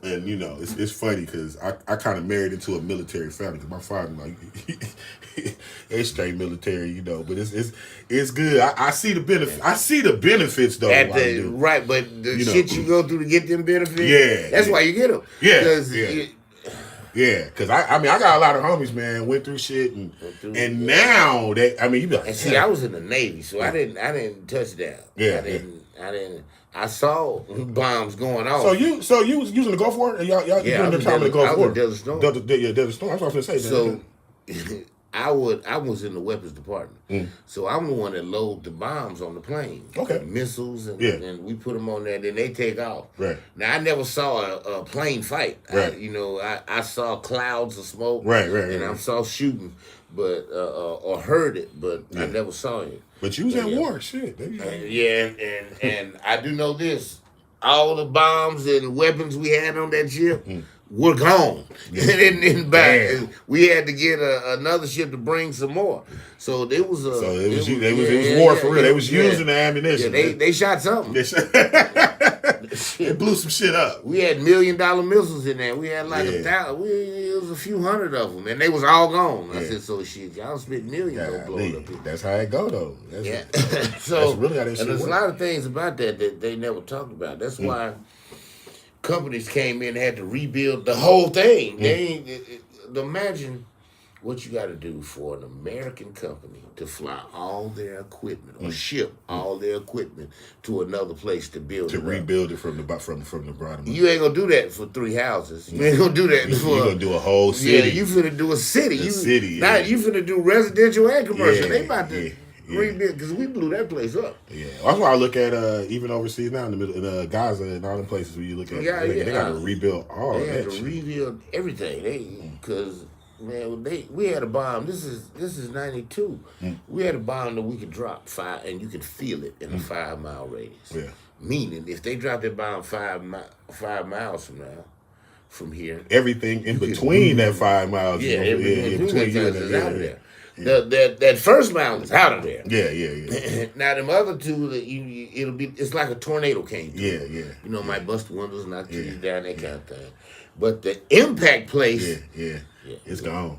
and you know, it's funny because I kind of married into a military family because my father, like, it's straight military, you know, but it's good. I see the benefit. I see the benefits though. Right, but the shit you go through to get them benefits, that's why you get them. Because I mean I got a lot of homies, man, went through shit and now that, I mean, you be like, and see, I was in the Navy, so I didn't touch down. I I saw bombs going off. So you was using the Gulf War? Y'all during the time of the Gulf War? Desert Storm. Desert Storm. That's what I was gonna say. So I was in the weapons department. So I'm the one that load the bombs on the plane. Okay. Missiles and we put them on there. Then they take off. Right. Now I never saw a plane fight. Right. I saw clouds of smoke. Right. And I saw shooting, but or heard it, but I never saw it. But you was at war, shit. And I do know this: all the bombs and weapons we had on that ship were gone. And back, we had to get another ship to bring some more. So it was it was war for real. They was using the ammunition. Yeah, they shot something. They blew some shit up. We had $1 million missiles in there. We had like 1,000. It was a few hundred of them, and they was all gone. I said, so shit, y'all spent millions on blowing up here. That's how it go though. So that's really how that shit there's work. a lot of things about that they never talked about. That's why companies came in and had to rebuild the whole thing. Imagine what you got to do for an American company to fly all their equipment or ship all their equipment to another place to build it rebuild it from the bottom. You ain't gonna do that for 3 houses. You ain't gonna do that for. You gonna do a whole city. Yeah, you finna do a city. You finna do residential and commercial. They about to rebuild because we blew that place up. Yeah, that's why I look at even overseas now in the middle in Gaza and all them places where you look at. They got to rebuild all that. They had to rebuild everything. Because man, we had a bomb. This is 92. We had a bomb that we could drop 5, and you could feel it in a 5-mile radius. Yeah. Meaning, if they dropped that bomb 5 miles from here, everything in between that 5 miles. Everything in between that is out of there. That first mile is out of there. Yeah. Now them other two, it's like a tornado came through. Yeah. You know, might bust the windows, knock trees down, that kind of thing. But the impact place, it's gone.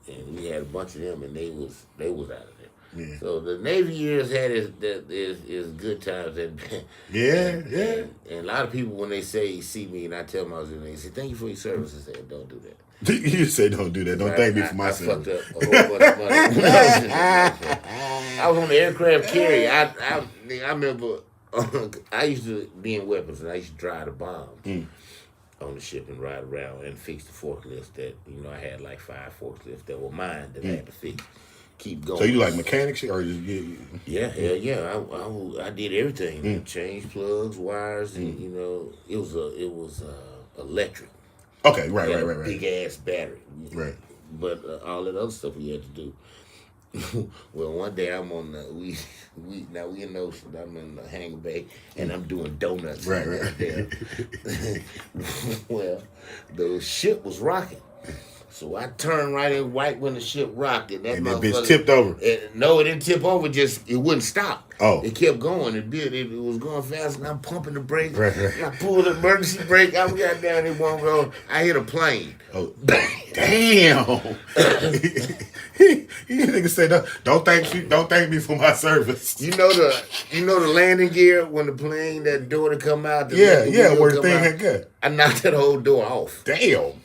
And we had a bunch of them, and they was out of there. Yeah. So the Navy years had is good times and and a lot of people when they see me and I tell them I was in there, they say thank you for your service. I said don't do that. You say don't do that. Don't thank me for my service. I fucked up a whole bunch of money. I was on the aircraft carrier. I remember I used to be in weapons and I used to drive the bombs on the ship and ride around and fix the forklifts that I had like 5 forklifts that were mine that I had to fix. Keep going. So you like mechanics or just Yeah. I did everything. Changed plugs, wires, and it was electric. Okay, right. Big ass battery. Right. But all that other stuff we had to do. Well, one day I'm on we in the ocean. I'm in the hangar bay and I'm doing donuts. Right. There. Well, the ship was rocking. So I turned right in right when the ship rocked and that bitch tipped over. No, it didn't tip over. Just it wouldn't stop. Oh, it kept going. It was going fast, and I'm pumping the brakes. Right. And I pulled the emergency brake. I got down. It won't go. I hit a plane. Oh, damn! You niggas say don't thank me for my service. You know the landing gear when the plane that door to come out. Where the thing had got. I knocked that whole door off. Damn.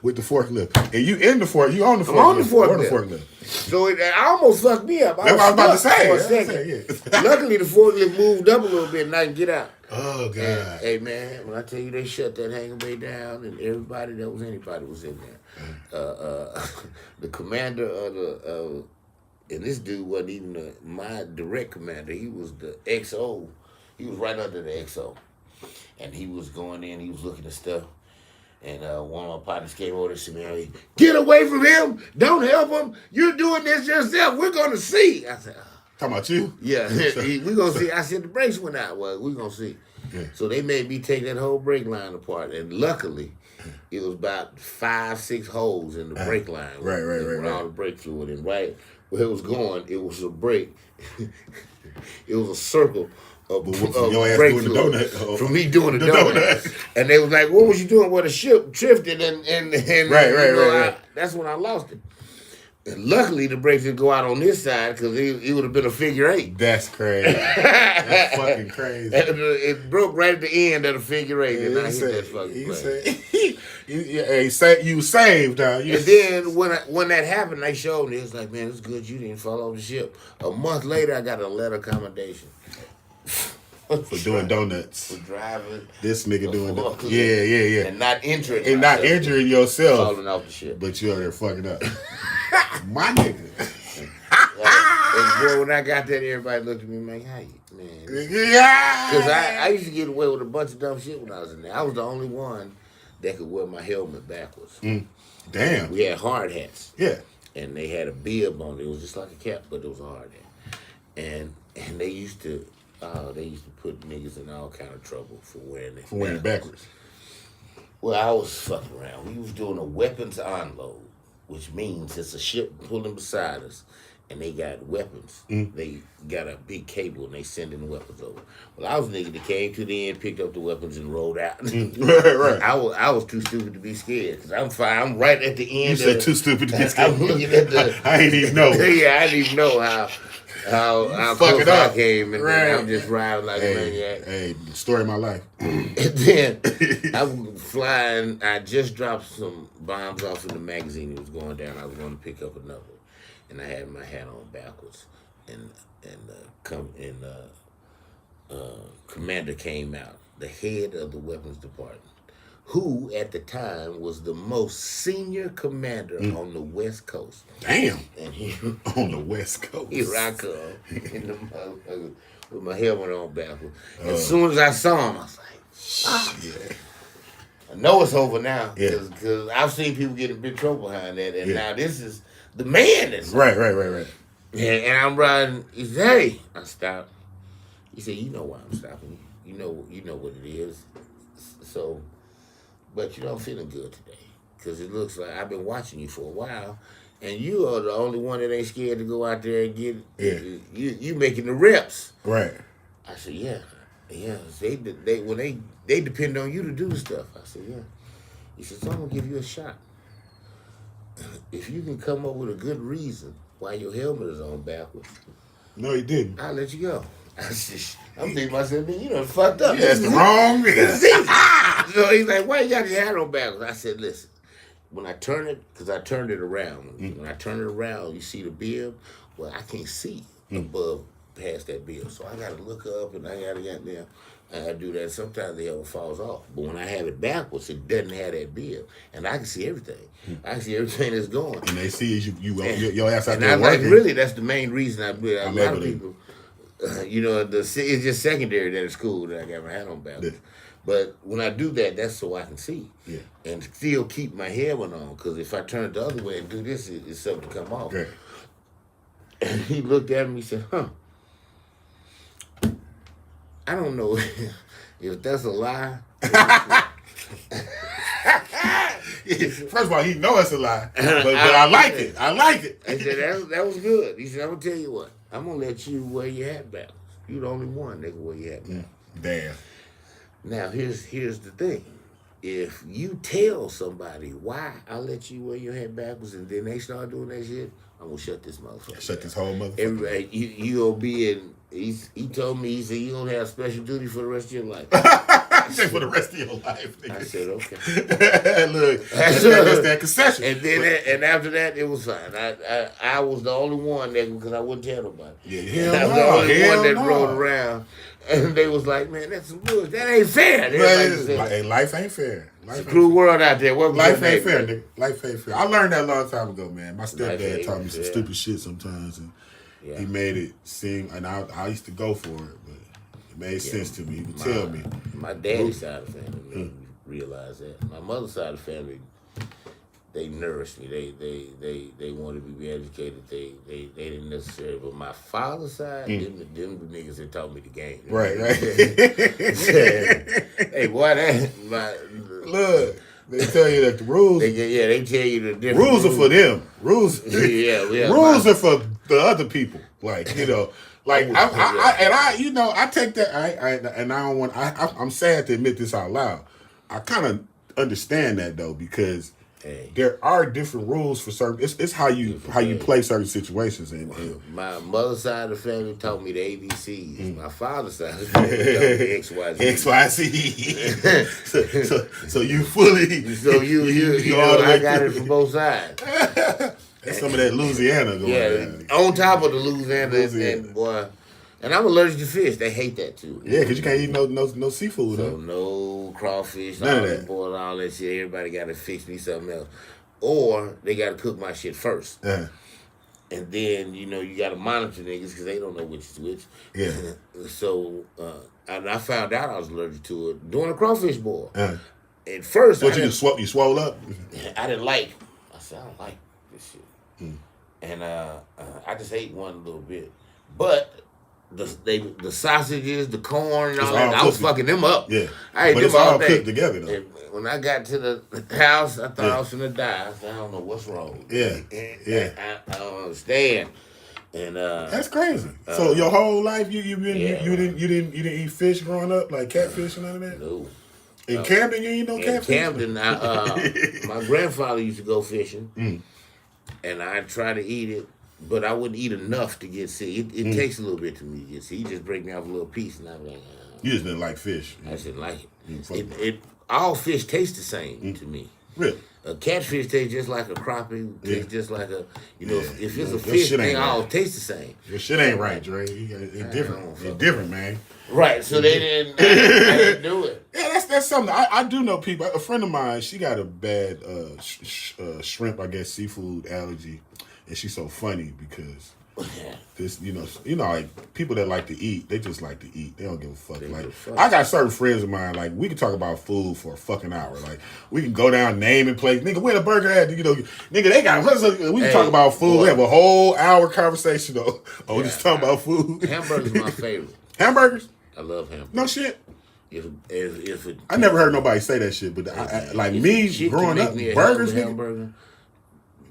With the forklift, and you in the forklift. You on the forklift. I'm on the forklift. So it almost fucked me up. That's what I was about to say. For a second. Luckily, the forklift moved up a little bit, and I can get out. Oh God! And, hey man, when I tell you they shut that hangar bay down, and everybody that was anybody was in there. The commander of the and this dude wasn't even my direct commander. He was the XO. He was right under the XO, and he was going in. He was looking at stuff. And one of my partners came over to me. Get away from him! Don't help him! You're doing this yourself. We're gonna see. I said, talking about you? Yeah, we're gonna see. I said the brakes went out. Well, we're gonna see. Yeah. So they made me take that whole brake line apart, and luckily, it was about 5-6 holes in the brake line. Right. With all the brake fluid, and right where it was going, it was a brake. It was a circle. From me doing the donut. And they was like, what was you doing? Well, the ship drifted and right. That's when I lost it. And luckily the brakes didn't go out on this side because it would have been a figure 8. That's crazy. That's fucking crazy. And it broke right at the end of the figure 8 and I hit that fucking plane. You saved, huh? And then when that happened, they showed me. It was like, man, it's good you didn't fall off the ship. A month later, I got a letter of commendation. for doing donuts. For driving. This nigga doing that. Yeah. And not injuring and not injuring yourself. Falling off the shit. But you out there fucking up. My nigga. And boy, when I got that, everybody looked at me like, how you, man? Yeah. Because I used to get away with a bunch of dumb shit when I was in there. I was the only one that could wear my helmet backwards. Damn. We had hard hats. Yeah. And they had a bib on it. It was just like a cap, but it was a hard hat. And they used to put niggas in all kind of trouble for wearing it. For wearing it backwards. Well, I was fucking around. We was doing a weapons unload, which means it's a ship pulling beside us, and they got weapons. They got a big cable, and they sending the weapons over. Well, I was a nigga that came to the end, picked up the weapons, and rolled out. Right. I was too stupid to be scared, because I'm fine. I'm right at the end. You said too stupid to be scared. I'm looking at the... I ain't even know. Yeah, I didn't even know how close I came, and right. I'm just riding like a maniac. Hey, story of my life. And then I'm flying. I just dropped some bombs off in the magazine. It was going down. I was going to pick up another, and I had my hat on backwards. And commander came out, the head of the weapons department, who at the time was the most senior commander on the West Coast. Damn. And he on the West Coast. Here I come in the motherfucker with my helmet on backwards. As soon as I saw him, I was like, yeah. I know it's over now. Yeah. Because I've seen people get in big trouble behind that. And now this is the man that's Right. And I'm riding. He said, hey. I stopped. He said, you know why I'm stopping you. You know what it is. So, but I'm feeling good today. Because it looks like I've been watching you for a while. And you are the only one that ain't scared to go out there and get it. Yeah. You making the reps. Right. I said, yeah. They depend on you to do the stuff. I said, yeah. He said, so I'm gonna give you a shot. If you can come up with a good reason why your helmet is on backwards. No, he didn't. I'll let you go. I said, I'm thinking to myself, man, you done fucked up. Yeah, that's the wrong nigga. So he's like, why you got your hat on backwards? I said, listen, when I turn it, because I turned it around. When I turn it around, you see the bib? Well, I can't see above past that bib. So I got to look up and I got to get there. And I do that. Sometimes the helmet falls off. But when I have it backwards, it doesn't have that bib. And I can see everything. I can see everything that's going. And they see your ass out and there I'm working. like, really, that's the main reason a lot of to. people, it's just secondary that it's cool that I got my hat on backwards. Yeah. But when I do that, that's so I can see. Yeah. And still keep my helmet on. Because if I turn it the other way and do this, it's something to come off. Okay. And he looked at me and said, I don't know if that's a lie. First of all, he know it's a lie, but I like it. I like it. I said, that was good. He said, I'm going to tell you what. I'm going to let you wear your hat backwards. You're the only one that can wear your hat backwards. Damn. Now, here's the thing. If you tell somebody why I let you wear your hat backwards and then they start doing that shit, I'm going to shut this motherfucker Shut this whole motherfucker. Everybody, you'll be in, he told me, he said, you're going to have special duty for the rest of your life. I said, for the rest of your life, nigga. I said, okay. Look, that's that concession. And then, and after that, it was fine. I was the only one that, because I wouldn't tell nobody. Yeah, I was the only one that rode around. And they was like, man, that's some bullshit. That ain't fair. Hey, life ain't fair. It's a cruel world out there. Life ain't fair, nigga. Life ain't fair. I learned that a long time ago, man. My stepdad taught me some stupid shit sometimes, and he made it seem, and I used to go for it, but it made sense to me. He would tell me. My daddy's side of the family made me realize that. My mother's side of the family, they nourished me. They wanted me to be educated. They didn't necessarily. But my father's side, them the niggas that taught me the game. Right. Hey, boy, look. They tell you that the rules. They tell you the different rules are for them. Rules. Rules are for the other people. Like Like I take that. I don't want. I'm sad to admit this out loud. I kind of understand that though because there are different rules for certain. It's how you play certain situations. And my mother's side of the family taught me the ABCs. My father's side of the family taught me XYZ. So you fully. So you know I got it from both sides. That's some of that Louisiana going on. On top of the Louisiana. And boy, And I'm allergic to fish. They hate that too. Yeah, because you can't eat no seafood. So Huh? no crawfish, None of all that. that boil, all that shit. Everybody got to fix me something else, or they got to cook my shit first, and then you got to monitor niggas because they don't know which is which. Yeah. So and I found out I was allergic to it during a crawfish boil. At first, What you swole up? I didn't like. I said I don't like this shit, and I just ate one a little bit, but. The sausages, the corn, and all that. I was fucking them up. Yeah, I ate but them it's all day. cooked together though. And when I got to the house, I thought I was gonna die. I said, I don't know what's wrong. Yeah, I don't understand. And that's crazy. So your whole life you didn't eat fish growing up, like catfish and none of that. No. In Camden, you ain't no catfish. In Camden, my grandfather used to go fishing, and I tried to eat it. But I wouldn't eat enough to get sick. It takes a little bit to me to get sick. He just break me off a little piece, and I'm like, you just didn't like fish. I just didn't like it. All fish taste the same to me. Really? A catfish tastes just like a crappie. Tastes just like a if it's a Your fish, shit they ain't all right. taste the same. Your shit ain't right, Dre. It's different. It's different, man. Right. So they didn't. I didn't do it. Yeah, that's something. I do know people. A friend of mine, she got a bad shrimp, I guess, seafood allergy, and she's so funny because. This, like people that like to eat, they just like to eat. They don't give a fuck. I got certain friends of mine, like we can talk about food for a fucking hour. Like we can go down naming place. Nigga, where the burger at? Nigga, they got. We can talk about food. Boy. We have a whole hour conversation though. Just talking about food. Hamburgers my favorite. Hamburgers? I love hamburgers. No shit. If I never heard nobody say that shit, but like me growing up, burgers, hamburger.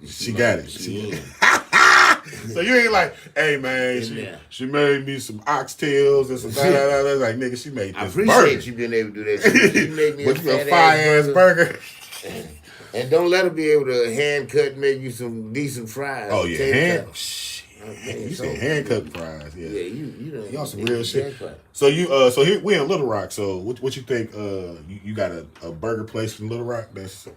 She got it. So you ain't like, hey man, she made me some oxtails and some like nigga, she made this I appreciate burger. you being able to do that shit. You make me a fire-ass burger. And don't let her be able to hand cut and make you some decent fries. Oh yeah, hand. You said hand cut fries, yeah. Yeah, you on some real shit. So so here we in Little Rock. So what you think? You got a burger place in Little Rock that's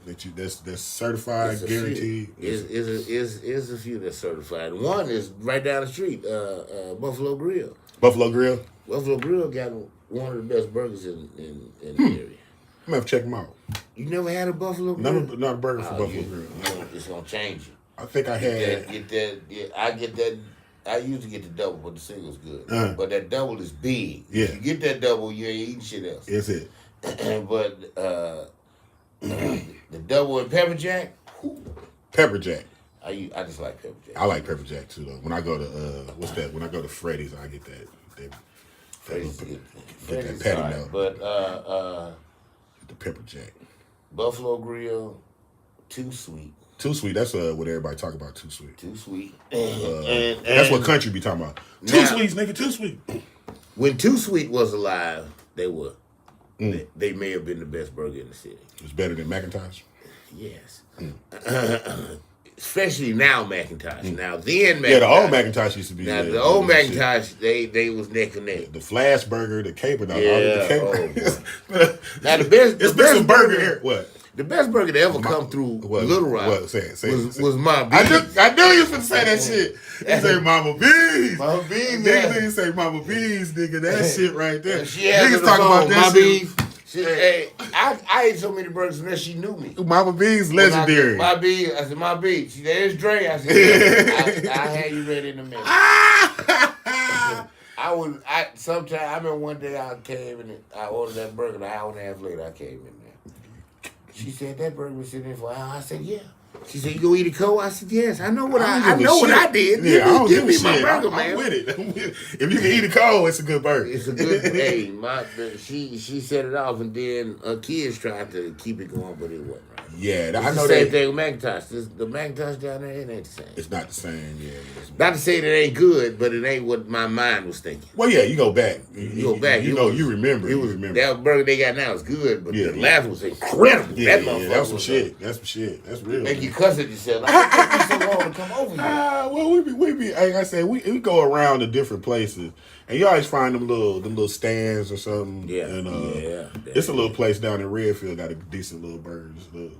certified, guaranteed. Is a few that's certified. One is right down the street, Buffalo Grill. Buffalo Grill. Buffalo Grill got one of the best burgers in the area. I'm gonna have to check them out. You never had a Buffalo Grill? Not a burger from Buffalo Grill. It's gonna change you. I think I had. Get that. Yeah, I get that. I usually get the double, but the single's good. But that double is big. Yeah. If you get that double, you ain't eating shit else. That's it. But the double and pepper jack. Pepper jack. I just like pepper jack. I like pepper jack too though. When I go to what's that? When I go to Freddy's, I get that. Freddy's get that patty melt. But the pepper jack. Buffalo Grill, too sweet. Too sweet. That's what everybody talk about. Too sweet. Too sweet. And that's what country be talking about. Too sweet, nigga. Too sweet. When Too Sweet was alive, they were. They may have been the best burger in the city. It was better than McIntosh. Yes. Especially now McIntosh. Now then McIntosh. Yeah, the old McIntosh used to be. Now the old McIntosh, they was neck and neck. The Flash Burger, the caper dog. Yeah. The Now the best. It's been some burger here. What? The best burger that ever come through Little Rock was my B's. I knew you was going to say that shit. You say Mama B's. Mama B's, nigga. You say Mama B's, nigga. That shit right there. She niggas talking about that shit. Hey, I ate so many burgers unless she knew me. Mama B's legendary. My B, I said, my B. She said, there's Dre. I said, yeah, I had you ready in a minute. Sometimes, I remember one day I came and I ordered that burger, an hour and a half later I came in there. She said that burger was sitting there for an hour. I said, yeah. She said, you go eat it cold? I said, yes. I know what I did. Yeah, give me my burger, man. I'm with it. If you can eat it cold, it's a good burger. It's a good hey, she set it off and then her kids tried to keep it going, but it wasn't right. Yeah, I know the same thing with McIntosh. The McIntosh down there, it ain't the same. It's not the same, yeah. Not to say that it ain't good, but it ain't what my mind was thinking. Well, yeah, you go back. You go back. You remember. That burger they got now is good, but the last one was incredible. Yeah, that's some shit. That's real. Make you cuss at yourself. Like, it took me so long to come over here. Well, we be like I said, we go around to different places, and you always find them little stands or something. Yeah, and it's a little place down in Redfield got a decent little burger.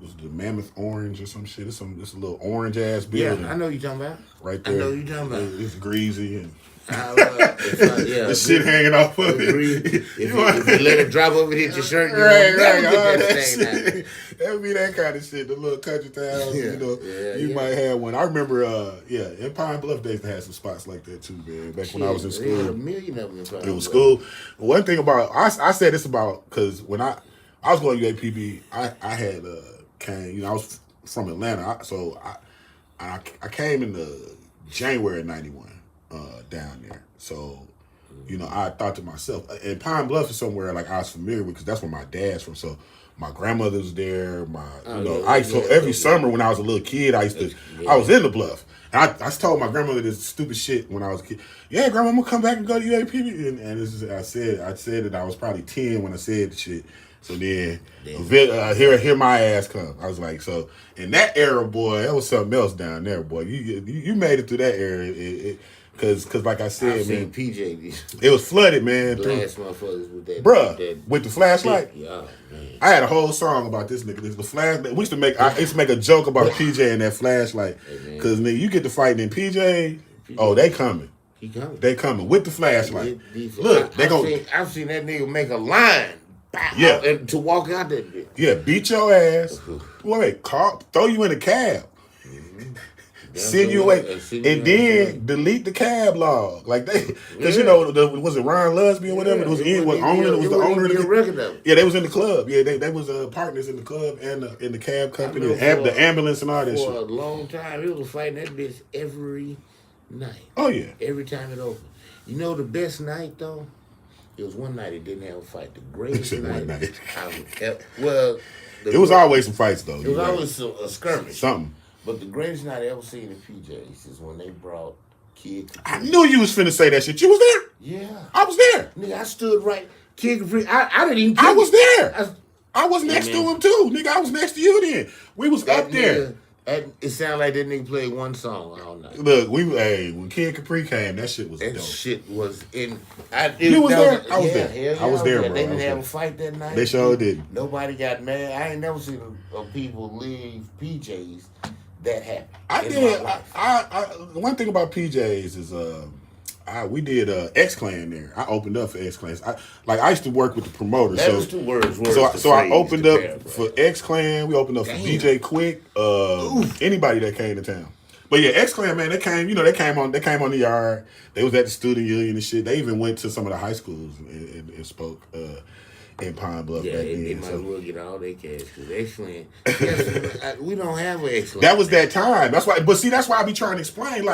It's the Mammoth Orange or some shit. It's a little orange ass building. Yeah, I know you talking about. Right there. I know you talking about. It's greasy and The shit hanging off of it. If you let it drop over, hit your shirt, you Right, never right. get All that that stain out. shit. That would be that kind of shit. The little country towns, Yeah, you might have one. I remember, in Pine Bluff, they used to have some spots like that too, man. Back when I was in They had school. a million of them in Pine It was Bluff. school. One thing about I said this about because when I was going to UAPB, I had came. I was from Atlanta, I came in the January '91 down there. So I thought to myself, and Pine Bluff is somewhere like I was familiar with because that's where my dad's from. So my grandmother was there. Every summer when I was a little kid, I was in the Bluff. And I told my grandmother this stupid shit when I was a kid. Yeah, grandma, I'm gonna come back and go to UAPB. And I said that I was probably 10 when I said the shit. So then, here my ass come. I was like, so in that era, boy, that was something else down there, boy. You made it through that era, cause like I said, man, PJ, it was flooded, man. blast motherfuckers with that, with the flashlight. Yeah, man. I had a whole song about this nigga. The flashlight. We used to make a joke about PJ and that flashlight, cause nigga, you get to fighting in PJ. Oh, they coming. He coming. They coming with the flashlight. Look, I've seen that nigga make a line. Yeah, and to walk out that bitch. Yeah, beat your ass. Wait, throw you in a cab. Send you away, and then delete the cab log, like they, because was it Ron Lusby or whatever? It was the owner of the record of it. Yeah, they was in the club. Yeah, they was partners in the club and in the cab company, the ambulance and all that shit. For a long time, he was fighting that bitch every night. Oh yeah, every time it opened. You know the best night though? It was one night he didn't have a fight. The greatest night. It was always some fights though. It was always a skirmish. Something. But the greatest night I ever seen in PJs is when they brought Kid Capri. I knew you was finna say that shit. You was there? Yeah. I was there. Nigga, I stood right. Kid Capri, I didn't even I was there. I was next to him too. Nigga, I was next to you then. We was up there. It sounded like that nigga played one song all night. Look, when Kid Capri came, that shit was dope. That shit was in. You was there? I was there. Yeah, I was there, bro. They didn't have a fight that night. They sure didn't. Nobody got mad. I ain't never seen people leave PJs that happy. I did. One thing about PJs is we did X Clan there. I opened up for X Clan. I used to work with the promoter. That was 2 words. So I opened up for X Clan. We opened up for DJ Quick. Anybody that came to town. But yeah, X Clan, man, they came on the yard. They was at the student union and shit. They even went to some of the high schools and spoke in Pine Bluff. Yeah, they might as well get all their cash because X Clan. We don't have an X Clan. That was that time. That's why. But see, that's why I be trying to explain.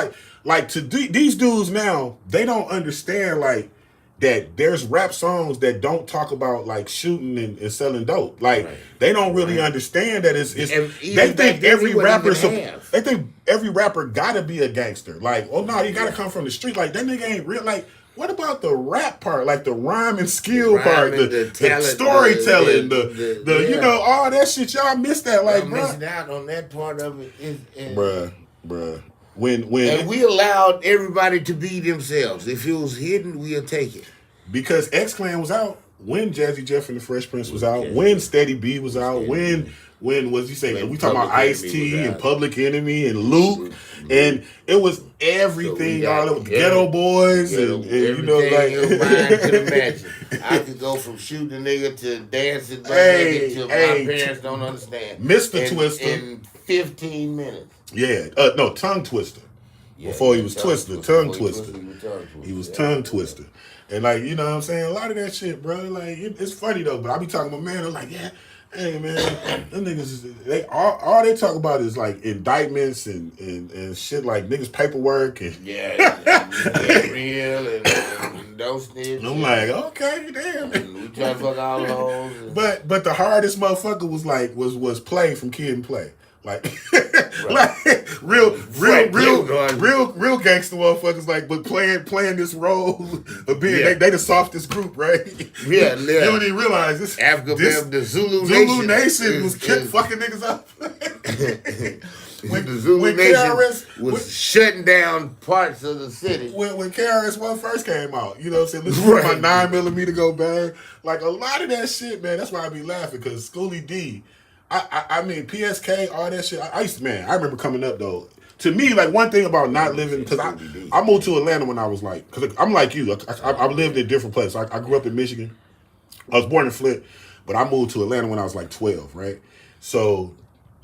Like to these dudes now, they don't understand that there's rap songs that don't talk about like shooting and selling dope. Like they don't really understand that it's they think every rapper gotta be a gangster. Like, oh no, you gotta come from the street. Like that nigga ain't real. Like, what about the rap part? Like the rhyme and skill part, the storytelling, the all that shit. Y'all missed that. Like, bro, missing out on that part of it. Bruh. And we allowed everybody to be themselves. If it was hidden, we'll take it. Because X Clan was out when Jazzy Jeff and the Fresh Prince was out, when Steady B was out, when was he saying? We talking about Ice-T and Public Enemy and Luke, and it was everything. All of Ghetto Boys and your mind could imagine. I could go from shooting a nigga to dancing to my parents don't understand. Mr. Twister in 15 minutes. Yeah, no, Tongue Twister. Before he was Twister, Tongue Twister. He was Tongue Twister. And like, you know what I'm saying? A lot of that shit, bro. Like, it's funny though, but I be talking to my man, I'm like, yeah, hey man, them niggas, they all they talk about is like indictments and shit like niggas paperwork and real and don't snitch. I'm like, okay, damn. And we try to fuck all the hoes. But the hardest motherfucker was Play from Kid and Play. Like, real gangster motherfuckers. Like, but playing this role of being they the softest group, right? Yeah. They don't even realize this. The Zulu Nation was fucking niggas up. when the Zulu Nation was shutting down parts of the city. When KRS-One first came out, you know what I'm saying? Listen to my 9mm go bang. Like, a lot of that shit, man, that's why I be laughing, because Schoolie D, I mean, PSK, all that shit. I remember coming up, though. to me, like one thing about not living, because I moved to Atlanta when I was like, because I'm like you, I lived in different places. I grew up in Michigan. I was born in Flint, but I moved to Atlanta when I was like 12, right? So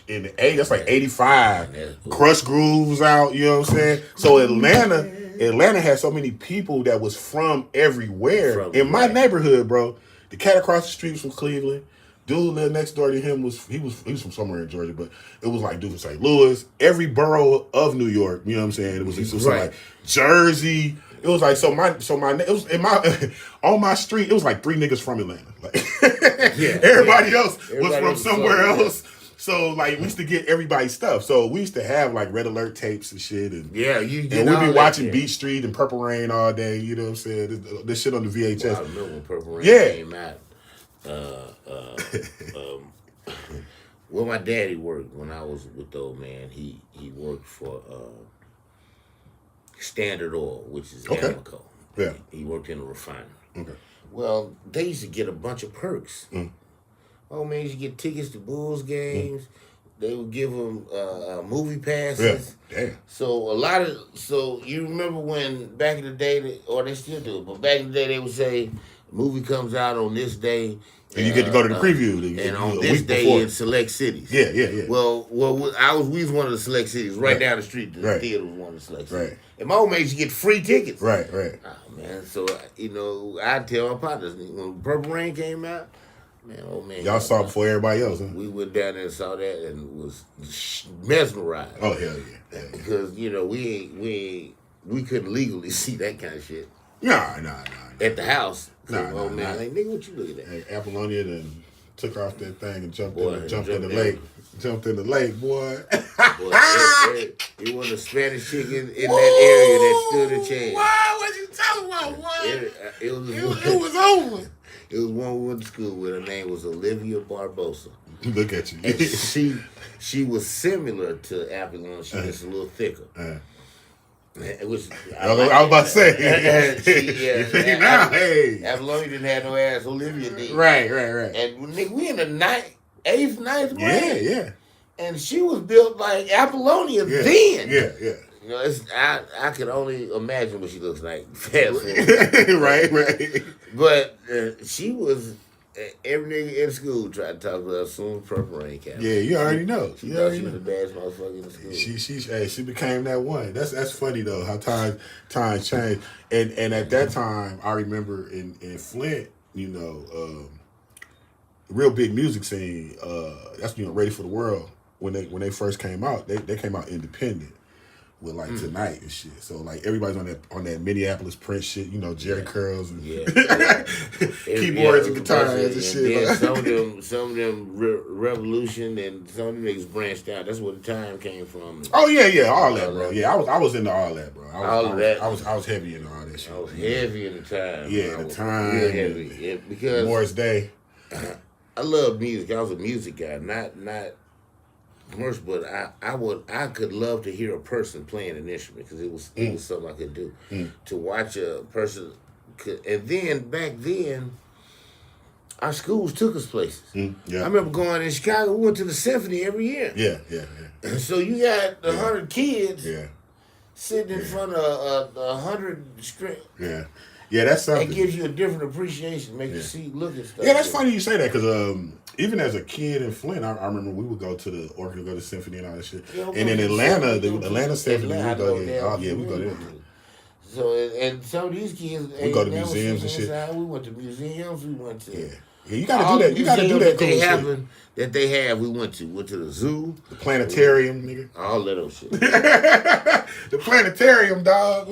in the 80s, that's like 85. Crush Groove was out, you know what I'm saying? So Atlanta had so many people that was from everywhere. In my neighborhood, bro, the cat across the street was from Cleveland. Dude lived next door to him was from somewhere in Georgia, but it was like dude from St. Louis. Every borough of New York, you know what I'm saying? It was like Jersey. It was like it was in my on my street. It was like 3 niggas from Atlanta. Like everybody else was from somewhere else. So like we used to get everybody's stuff. So we used to have like Red Alert tapes and shit, and we'd be watching Beat Street and Purple Rain all day. You know what I'm saying? This shit on the VHS. Well, I remember when Purple Rain came out. Well, my daddy worked when I was with the old man. He worked for Standard Oil, which is Amoco. Yeah. He worked in a refinery. Okay. Well, they used to get a bunch of perks. Oh man, used to get tickets to Bulls games. They would give them movie passes. Yeah. Damn. So you remember when back in the day, or they still do, but back in the day they would say, movie comes out on this day. And you get to go to the preview. And on this day in select cities. Yeah. Well, we was one of the select cities. Right down the street, the theater was one of the select cities. Right. And my old man used to get free tickets. Right. Oh, man. So, I tell my partners, when Purple Rain came out, man, old man. Y'all saw it before everybody else, huh? We went down there and saw that and was mesmerized. Oh, hell yeah. Because, we couldn't legally see that kind of shit. Nah. At the house. Nah. Like, nigga, what you looking at? Hey, Apollonia then took off that thing and jumped in the lake. Jumped in the lake, boy. It was a Spanish chicken in that area that stood a chance. What? What you talking about, boy? It was over. It was one we went to school with. Her name was Olivia Barbosa. Look at you. And she was similar to Apollonia. She was just a little thicker. I was about to say. Apollonia didn't have no ass. Olivia did. Right. And we in the 8th, 9th grade. Yeah. And she was built like Apollonia then. Yeah. You know, I can only imagine what she looks like. Fast Right. But she was every nigga in school tried to talk to her as soon as Purple Rain came. Yeah, you already know. She thought she was the baddest motherfucker in the school. She became that one. That's funny though, how times change. And at that time, I remember in Flint, real big music scene. That's Ready for the World. When they first came out, they came out independent with like Tonight and shit. So like everybody's on that Minneapolis Prince shit, Jerry curls and keyboards and guitars and shit. Then some of them Revolution and some of them niggas branched out. That's where the time came from. Oh yeah, all that, bro. Yeah, I was into all that, bro. I was heavy into all that shit. I was heavy in the time. Yeah, the time. Real heavy. Yeah, because Morris Day. I love music. I was a music guy, not commercial, but I could love to hear a person playing an instrument because it was something I could do. To watch a person, and then back then, our schools took us places. Yeah. I remember going in Chicago. We went to the symphony every year. Yeah. So you got 100 kids. Yeah. Sitting in front of 100 string. Yeah, that's something. It gives you a different appreciation, make you see, look at stuff. Yeah, that's funny you say that because even as a kid in Flint, I remember we would go to the orchestra, go to the symphony and all that shit. Yeah, and in Atlanta, the Atlanta Symphony, we go there. We go there. So, and some of these kids, we go to museums and shit. We went to museums. We went to Yeah, you gotta do that. You gotta do that. That they have. We went to the zoo, the planetarium, nigga. All that shit. The planetarium, dog.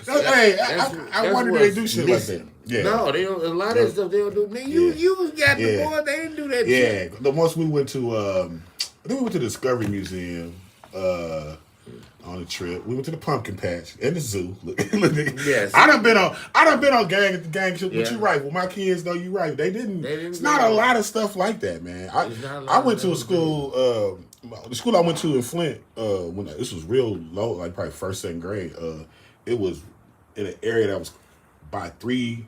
I wonder if they do shit like that. Yeah. No, they don't. A lot of stuff they don't do. Nigga, you got the boy. They didn't do that. Yeah. The once we went to, I think we went to the Discovery Museum. On a trip, we went to the pumpkin patch and the zoo. Yes, I done been on gang shit. But you right. Well, my kids though, you right. They didn't. It's not a lot of stuff like that, man. I went to a school. The school I went to in Flint. When this was real low, like probably first, second grade. It was in an area that was by three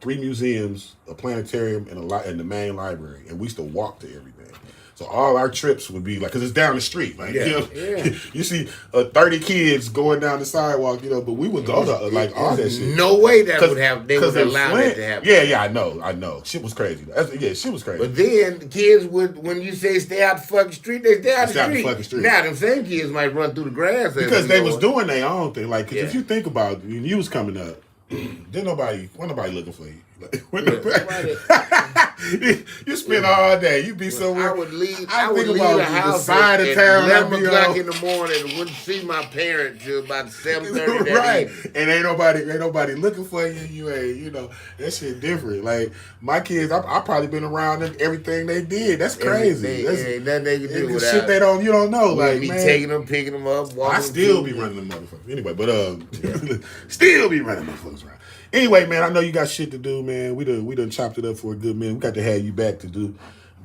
museums, a planetarium, and the main library, and we used to walk to everything. So all our trips would be like, because it's down the street. Like, Yeah, you know, yeah. you see 30 kids going down the sidewalk, you know, but we would go to like all that shit. No way that would have, they would in allow Flint, that to happen. Yeah, I know. Shit was crazy. Shit was crazy. But then the kids would, when you say stay out the fucking street, they stay out the the street. fucking street. Now them same kids might run through the grass Because they was doing their own thing. Like, 'cause Yeah. if you think about it, when you was coming up, wasn't nobody looking for you. Like, you spend all day. You be somewhere. I would leave. I I would think leave about the the house side at of town. 11 o'clock in the morning and wouldn't see my parents till about 7:30 that Right, evening. and ain't nobody looking for you. You ain't, you know, that shit different. Like my kids, I probably been around them, everything they did. That's crazy. That's Ain't nothing they can do the without shit you don't know. Like me man, taking them, picking them up, walking. I still be running them motherfuckers. Anyway, but still be running motherfuckers around. Anyway, man, I know you got shit to do, man. We done chopped it up for a good minute. We got to have you back to do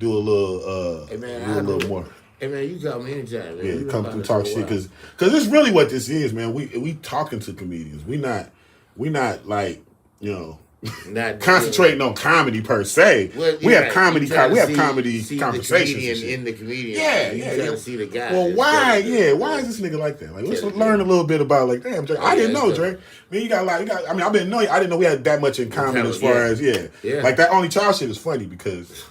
a little Hey man, do a little more. Hey man, you call me anytime. Man. Yeah, We been come about through this talk for a shit while. because it's really what this is, man. We talking to comedians. We not like, you know, Not concentrating on comedy per se. Well, we have right. comedy. You try to We have see comedy the conversations. comedian and shit. in the comedian. Yeah, you yeah, try yeah. to see the guy. Well, why? instead of Yeah, why is this nigga like that? Like, let's Yeah, learn a little bit about like, damn, Dre. I didn't know, yeah. Dre. I mean, you got a lot. I mean, I didn't know we had that much in common as far as Yeah. like that only child shit is funny because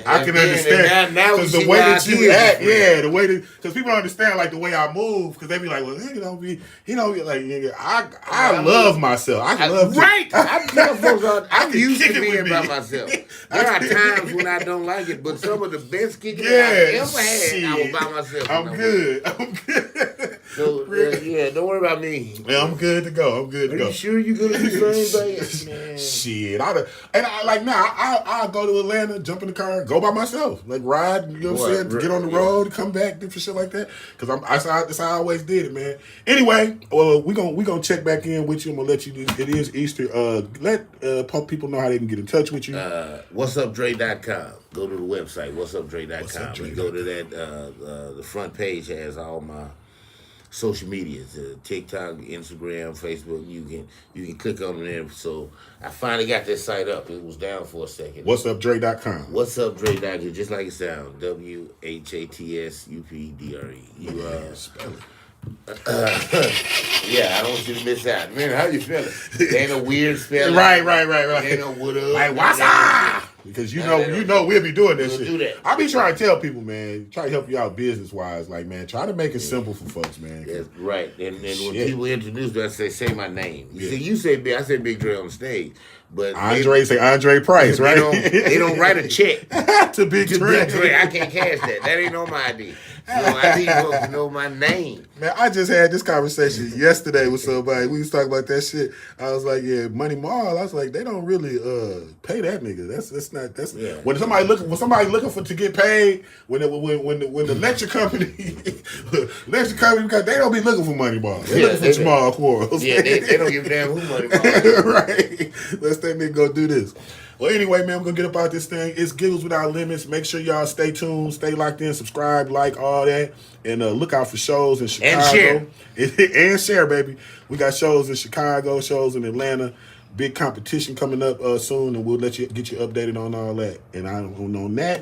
I can then, understand now we because the see way why that our you kids act, is friends. the way that because people don't understand like the way I move because they be like, well, he don't be like nigga, I love myself. I love right. I tell folks I I'm can used kick to it with being by me. myself. There are times when I don't like it, but some of the best kicking Yeah, that I've ever had, shit. I was by myself. I'm good. So don't worry about me. Yeah, I'm good to go. Are you sure you're gonna do the same thing? Man. Shit, I go to Atlanta, jump in the car, go by myself, like ride. You know what I'm saying? Get on the road, come back, do shit like that. Because that's how I always did it, man. Anyway, we gonna check back in with you. I'm gonna let you. It is Easter. Let people know how they can get in touch with you. What'sUpDre.com. Go to the website. What'sUpDre.com. What'sUpDre.com. You go to that. The front page has all my social medias, TikTok, Instagram, Facebook. You can click on there. So I finally got that site up. It was down for a second. What'sUpDre.com. What'sUpDre.com, just like it sounds. WHATSUPDRE. Spell it. Yeah, I don't want you to miss out. Man, how you feeling? There ain't no weird spelling. Right. There ain't no what up. Like what's up? Because you know we'll be doing this We'll shit. do that. I be trying to tell people, man, try to help you out business wise. Like, man, try to make it simple for folks, man. That's right. And when Shit. people introduce me, I say my name. Yeah. See, you say Big, I say Big Dre on the stage. But Say Andre Price, right? They don't write a check to Big to Dre. Big Dre. I can't cash that. That ain't on my ID. So I need folks to know my name. Man, I just had this conversation yesterday with somebody. We was talking about that shit. I was like, yeah, Money Mall. I was like, they don't really pay that nigga. That's not Yeah. when somebody looking for to get paid when the lecture company because they don't be looking for Money Mall. They looking for Jamal Quarles. Yeah, they don't give a damn who Money Mall is. Right. Let's that nigga go do this. Well, anyway, man, we're going to get up out this thing. It's Giggles Without Limits. Make sure y'all stay tuned, stay locked in, subscribe, like, all that. And look out for shows in Chicago. And share. And share, baby. We got shows in Chicago, shows in Atlanta. Big competition coming up soon, and we'll get you updated on all that. And on that